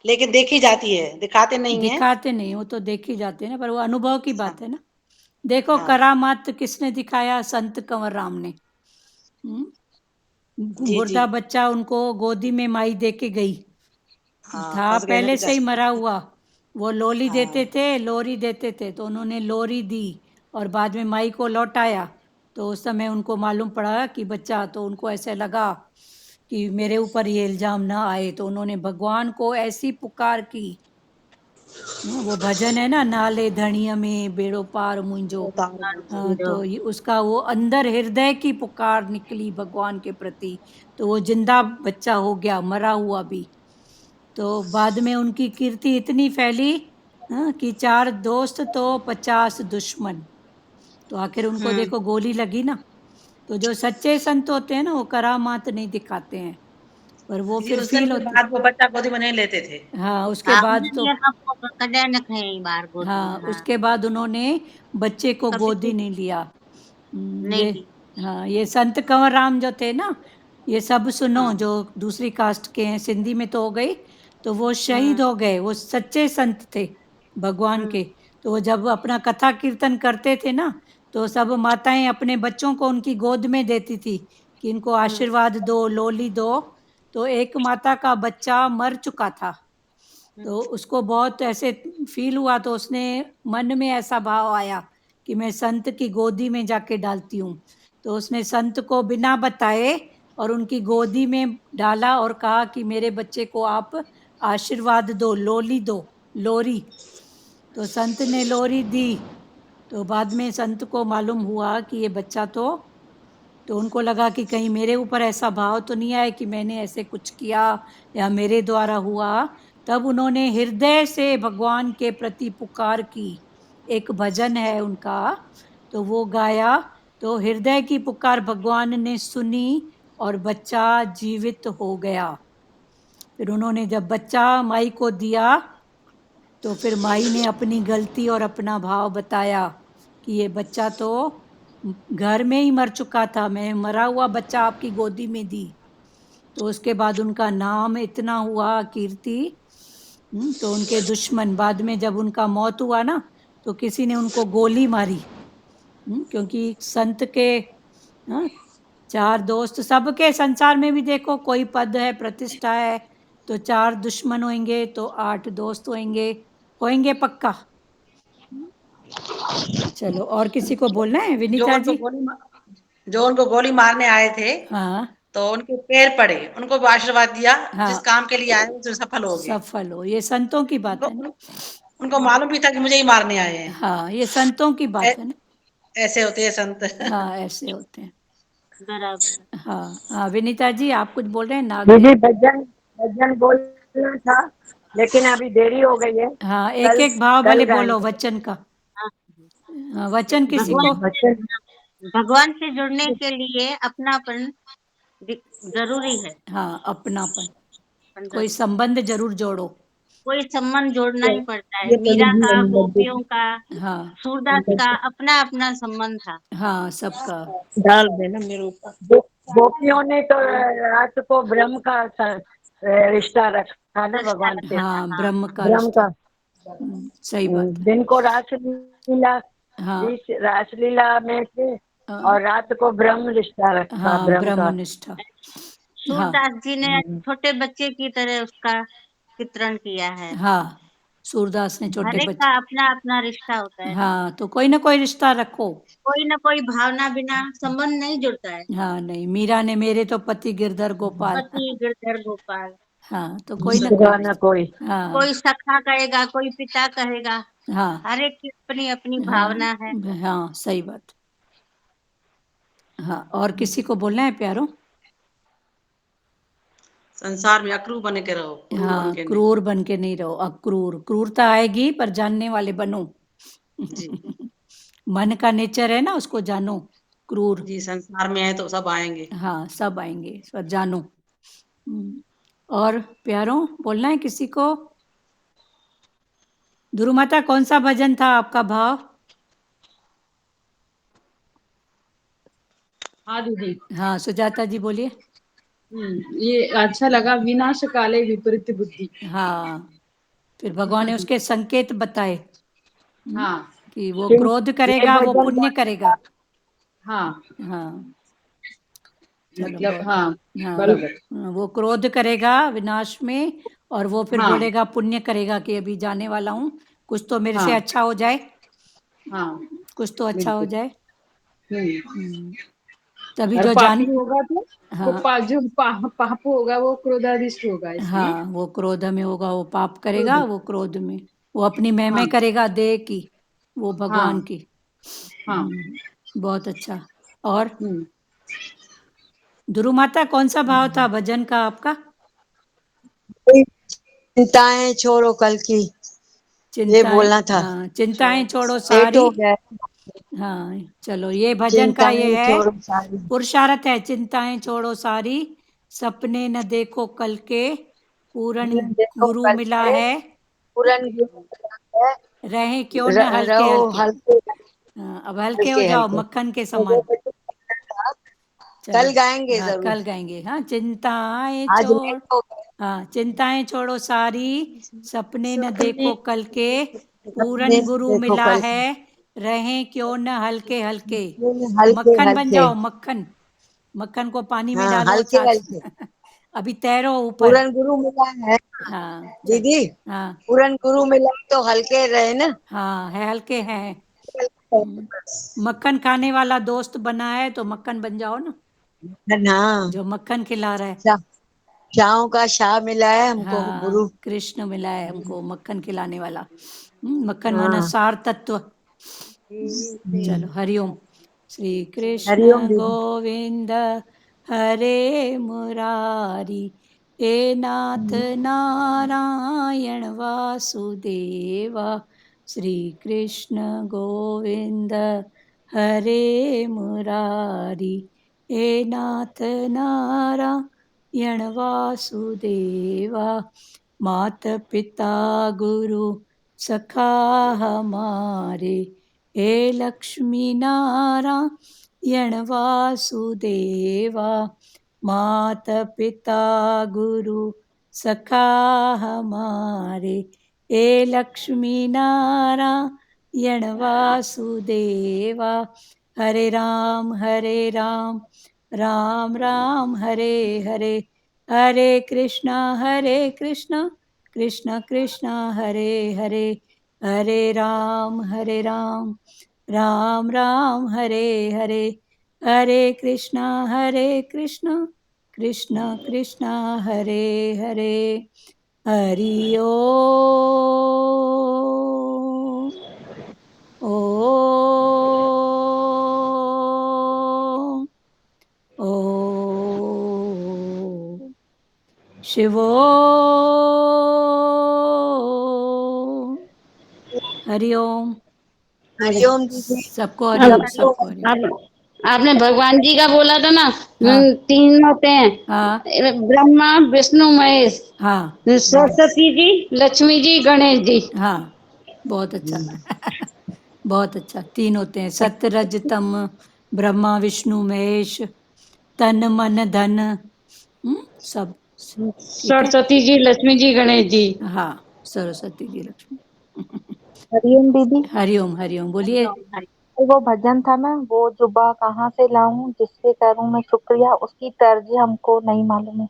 लेकिन देखी जाती है, दिखाते नहीं है। दिखाते नहीं, वो तो देखी जाते हैं ना, पर वो अनुभव की हाँ बात है ना। देखो हाँ करामात किसने दिखाया, संत कंवर राम ने। जी जी। मुर्दा बच्चा उनको गोदी में माई दे के गई, हाँ, था फंस गए ना पहले से ही बेचारे। मरा हुआ। वो लोली देते हाँ थे, लोरी देते थे, तो उन्होंने लोरी दी और बाद में माई को लौटाया। तो उस समय उनको मालूम पड़ा कि बच्चा, तो उनको ऐसे लगा कि मेरे ऊपर ये इल्जाम ना आए, तो उन्होंने भगवान को ऐसी पुकार की। वो भजन है ना, नाले धणिया में बेड़ो पार मुंजो। हाँ, तो ये उसका वो अंदर हृदय की पुकार निकली भगवान के प्रति, तो वो जिंदा बच्चा हो गया, मरा हुआ भी। तो बाद में उनकी कीर्ति इतनी फैली, हाँ, कि 4 दोस्त तो 50 दुश्मन। तो आखिर उनको देखो गोली लगी ना। तो जो सच्चे संत होते हैं ना वो करामात नहीं दिखाते हैं, पर वो जी, फिर उस दिन फील के होती। बाद वो बच्चा गोदी में नहीं लेते थे। हाँ, उसके बाद तो, ये आपको कदे न कहीं बार गोद में, हाँ, हाँ उसके बाद उन्होंने बच्चे को कभी गोदी नहीं लिया। नहीं ये, ली। हाँ, ये संत कंवर राम जो थे ना, ये सब सुनो, हाँ जो दूसरी कास्ट के हैं, सिंधी में तो हो गई, तो वो शहीद हो गए, वो सच्चे संत थे भगवान के। तो वो जब अपना कथा कीर्तन करते थे ना, तो सब माताएं अपने बच्चों को उनकी गोद में देती थी कि इनको आशीर्वाद दो, लोली दो। तो एक माता का बच्चा मर चुका था, तो उसको बहुत ऐसे फील हुआ, तो उसने मन में ऐसा भाव आया कि मैं संत की गोदी में जाके डालती हूँ। तो उसने संत को बिना बताए और उनकी गोदी में डाला और कहा कि मेरे बच्चे को आप आशीर्वाद दो, लोली दो, लोरी। तो संत ने लोरी दी। तो बाद में संत को मालूम हुआ कि ये बच्चा तो उनको लगा कि कहीं मेरे ऊपर ऐसा भाव तो नहीं आया कि मैंने ऐसे कुछ किया या मेरे द्वारा हुआ। तब उन्होंने हृदय से भगवान के प्रति पुकार की। एक भजन है उनका, तो वो गाया, तो हृदय की पुकार भगवान ने सुनी और बच्चा जीवित हो गया। फिर उन्होंने जब बच्चा माई को दिया, तो फिर माई ने अपनी गलती और अपना भाव बताया कि ये बच्चा तो घर में ही मर चुका था, मैं मरा हुआ बच्चा आपकी गोदी में दी। तो उसके बाद उनका नाम इतना हुआ, कीर्ति। तो उनके दुश्मन, बाद में जब उनका मौत हुआ ना, तो किसी ने उनको गोली मारी। क्योंकि संत के, हाँ, 4 दोस्त, सबके संसार में भी देखो कोई पद है, प्रतिष्ठा है, तो 4 दुश्मन होंगे तो 8 दोस्त होंगे पक्का। चलो, और किसी को बोलना है, जो विनीता उनको जी? गोली जो उनको गोली मारने आए थे, हाँ तो उनके पैर पड़े, उनको भी आशीर्वाद दिया, जिस हाँ, काम के लिए आए उसमें सफल हो गए। सफल हो, ये संतों की बात उनको है ना। उनको मालूम भी था कि मुझे ही मारने आए हैं। हाँ, ये संतों की बात ऐ- है ना। ऐसे होते हैं संत। हाँ, ऐसे होते हैं। बराबर। हाँ हाँ, विनीता जी आप कुछ बोल रहे हैं, नाग जी? दीदी भजन भजन बोलना था, लेकिन अभी देरी हो गई है। हाँ, एक कल एक भाव कल भले बोलो गाएंगे वचन का। हाँ, हाँ, वचन किसी भगवान को। भजन। भगवान से जुड़ने के लिए अपनापन जरूरी है। हाँ, अपनापन, अपन कोई जरूरी। संबंध जरूर जोड़ो। कोई संबंध जोड़ना ही पड़ता है। ये तो मीरा नहीं का, है, गोपियों का, हाँ सूरदास का अपना अपना संबंध था। हाँ सबका। डाल देना मेरे ऊपर। गोपियों ने तो रात को ब्रह्म का रिश्ता रखा ना रिश्ता भगवान से। रखा था, हाँ हाँ। ब्रह्म का ब्रह्म रिश्ता। का सही बात है। दिन को रासलीला, हाँ रासलीला में थे हाँ और रात को ब्रह्म रिश्ता रखा हाँ ब्रह्म का। ब्रह्मनिष्ठा। हाँ सूरदास जी ने छोटे बच्चे की तरह उसका चित्रण किया है। हाँ सूरदास ने छोटे हर एक बच्चे। का अपना अपना रिश्ता होता है। हाँ तो कोई ना कोई रिश्ता रखो। कोई ना कोई भावना बिना संबंध नहीं जुड़ता है। हाँ नहीं, मीरा ने मेरे तो पति गिरधर गोपाल। पति गिरधर गोपाल, हाँ तो कोई ना कोई दूसरा न रिश्ता। कोई। हाँ कोई सखा कहेगा, कोई पिता कहेगा, हाँ हर एक की अपनी अपनी हाँ भावना है। हाँ सही बात। हाँ और किसी को बोलना है प्यारो? संसार में अक्रूर बन के रहो, क्रूर बन हाँ के नहीं। क्रूर बन के नहीं रहो, अक्रूर। क्रूरता आएगी पर जानने वाले बनो। जी मन का नेचर है ना, उसको जानो। क्रूर। जी, संसार में है तो सब आएंगे। हाँ सब आएंगे, पर जानो। और प्यारो बोलना है किसी को? ध्रुव माता कौन सा भजन था आपका भाव? हाँ दीदी। हाँ सुजाता जी बोलिए। ये अच्छा लगा, विनाश काले विपरीत बुद्धि। हाँ फिर भगवान ने उसके संकेत बताए हाँ कि वो किन- क्रोध ये करेगा वो भजन पुण्य करेगा। हाँ हाँ चलो मतलब बहुत। हाँ हाँ बराबर। वो क्रोध करेगा विनाश में, और वो फिर हाँ बोलेगा पुण्य करेगा कि अभी जाने वाला हूँ, कुछ तो मेरे से हाँ अच्छा हो जाए, हाँ कुछ तो अच्छा हो बिल्कुल। जाए। हम्म। तभी और जो पापी जान। होगा तो वो हाँ जो पाप होगा वो क्रोधाधिष्ट होगा, इसलिए हाँ वो क्रोध में होगा, वो पाप करेगा, क्रोध। वो क्रोध में। वो अपनी महिमा हाँ करेगा देह की, वो भगवान हाँ की। हाँ। बहुत अच्छा। और हम्म। ध्रुव माता कौन सा भाव था भजन का आपका? चिंताएं छोड़ो कल की, ये चिंताएं। बोलना था। हाँ चिंताएं छोड़ो लेट सारी। हो गया। हाँ चलो ये भजन का ये चिंताएं है छोड़ो सारी, पुरुषार्थ है। चिंताएं छोड़ो सारी, सपने न देखो कल के, पूर्ण देखो गुरु कल मिला के है, पूरन है, रहे क्यों न हल्के रहो हल्के। हल्के हाँ, अब हल्के हो हल्के जाओ हल्के। मक्खन के तो वो समान। भजन चलो कल गाएंगे हाँ जरूर। कल गाएंगे। हाँ चिंताएं आज छोड़। लेट हो गए। हाँ चिंताएं छोड़ो सारी, सपने न सपने देखो कल के, सपने पूरन गुरु देखो मिला कल है, रहें क्यों न हल्के हल्के। के, हल्के मक्खन बन हल्के। जाओ मक्खन। मक्खन को पानी में हाँ डालो हल्के साथ। हल्के। अभी तैरो ऊपर। पूरन गुरु मिला है हाँ चल। दीदी, हाँ पूरन गुरु मिला तो हल्के रहे ना। हाँ है हल्के हैं। मक्खन खाने वाला दोस्त बना है तो मक्खन बन जाओ ना, हाँ जो मक्खन खिला रहा है। चाव का शाह मिला है हमको गुरु। हाँ कृष्ण मिला है हमको मक्खन खिलाने वाला। मक्खन माना हाँ सार तत्व। चलो हरिओम। श्री कृष्ण हरिओम दीदी। गोविंद हरे मुरारी, हे नाथ नारायण वासुदेवा। श्री कृष्ण गोविंद हरे मुरारी, हे नाथ नारायण वासुदेवा। मात पिता गुरु सखा हमारे, हे लक्ष्मी नारायण वासुदेवा। मात पिता गुरु सखा हमारे, हे लक्ष्मी नारायण वासुदेवा। हरे राम राम राम हरे हरे, हरे कृष्णा कृष्ण कृष्ण हरे हरे, हरे राम राम राम हरे हरे, हरे कृष्णा कृष्ण कृष्ण हरे हरे। हरि ओ ओ शिवो हरि ओम। हरिओम दीदी। सबको हरि ओम, अब सबको हरि ओम। अब आपने भगवान जी का बोला था ना, हाँ। 3 होते हैं, हाँ ब्रह्मा विष्णु महेश, हाँ सरस्वती जी, लक्ष्मी जी, गणेश जी। हाँ, बहुत अच्छा। बहुत अच्छा, 3 होते हैं, सत्य रज तम, ब्रह्मा विष्णु महेश, तन मन धन, सब। ठीक है, सरस्वती जी, लक्ष्मी जी, गणेश जी। हाँ, सरस्वती जी, लक्ष्मी। हरिओम दीदी। हरिओम हरिओम, बोलिए। वो भजन था ना, वो जुबा कहाँ से लाऊं जिससे करूं मैं शुक्रिया, उसकी तर्ज हमको नहीं मालूम है।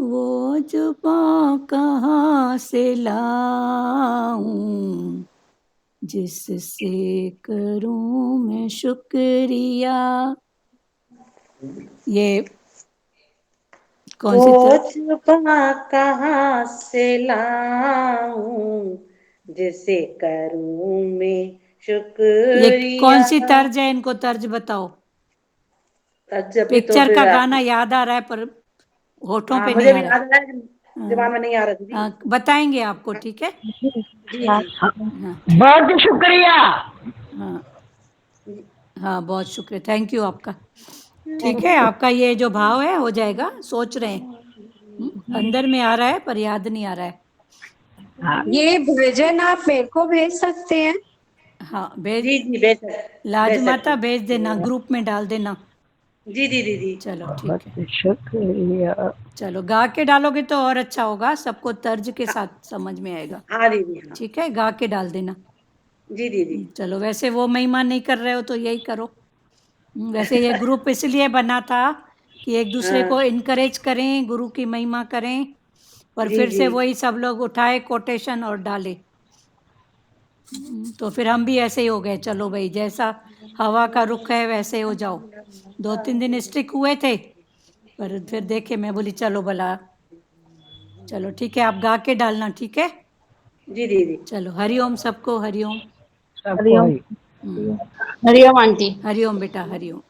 वो जुबां कहाँ से लाऊं जिससे करूं मैं शुक्रिया। ये कौन सी वो जुबां कहाँ से लाऊं जिसे करूं मैं ये शुक्रिया। कौन सी तर्ज है, इनको तर्ज बताओ। जब भी तो पिक्चर फिर का गाना याद आ रहा है पर होठों हाँ पे नहीं मुझे आ भी रहा याद है, है। जुबान में नहीं आ रहा दीदी। बताएंगे आपको, ठीक है। जी जी हाँ ठीक। बहुत शुक्रिया। हाँ हाँ, बहुत शुक्रिया, थैंक यू आपका। ठीक है, आपका ये जो भाव है हो जाएगा, सोच रहे हैं। अंदर में आ रहा है पर याद नहीं आ रहा है। ये भजन आप मेरे को भेज सकते हैं? हाँ भेज, जी जी बेशक लाज बेशक। माता भेज देना, ग्रुप में डाल देना। जी जी दीदी। चलो ठीक है, शुक्रिया। चलो गा के डालोगे तो और अच्छा होगा, सबको तर्ज के साथ समझ में आएगा। हाँ दीदी हाँ। ठीक है, गा के डाल देना। जी दीदी। चलो, वैसे वो महिमा नहीं कर रहे हो तो यही करो। वैसे ये ग्रुप इसलिए बना था कि एक दूसरे हाँ को इनकरेज करें, गुरु की महिमा करें, और जी फिर जी से वही सब लोग उठाए कोटेशन और डाले। तो फिर हम भी ऐसे ही हो गए, चलो भाई जैसा हवा का रुख है वैसे हो जाओ। 2-3 दिन स्ट्रिक हुए थे, पर फिर देखे, मैं बोली चलो भला, चलो ठीक है, आप गा के डालना, ठीक है। जी दीदी। चलो, हरिओम सबको, हरिओम। सबको हरिओम। हम्म, हरिओम आंटी। हरिओम बेटा, हरिओम।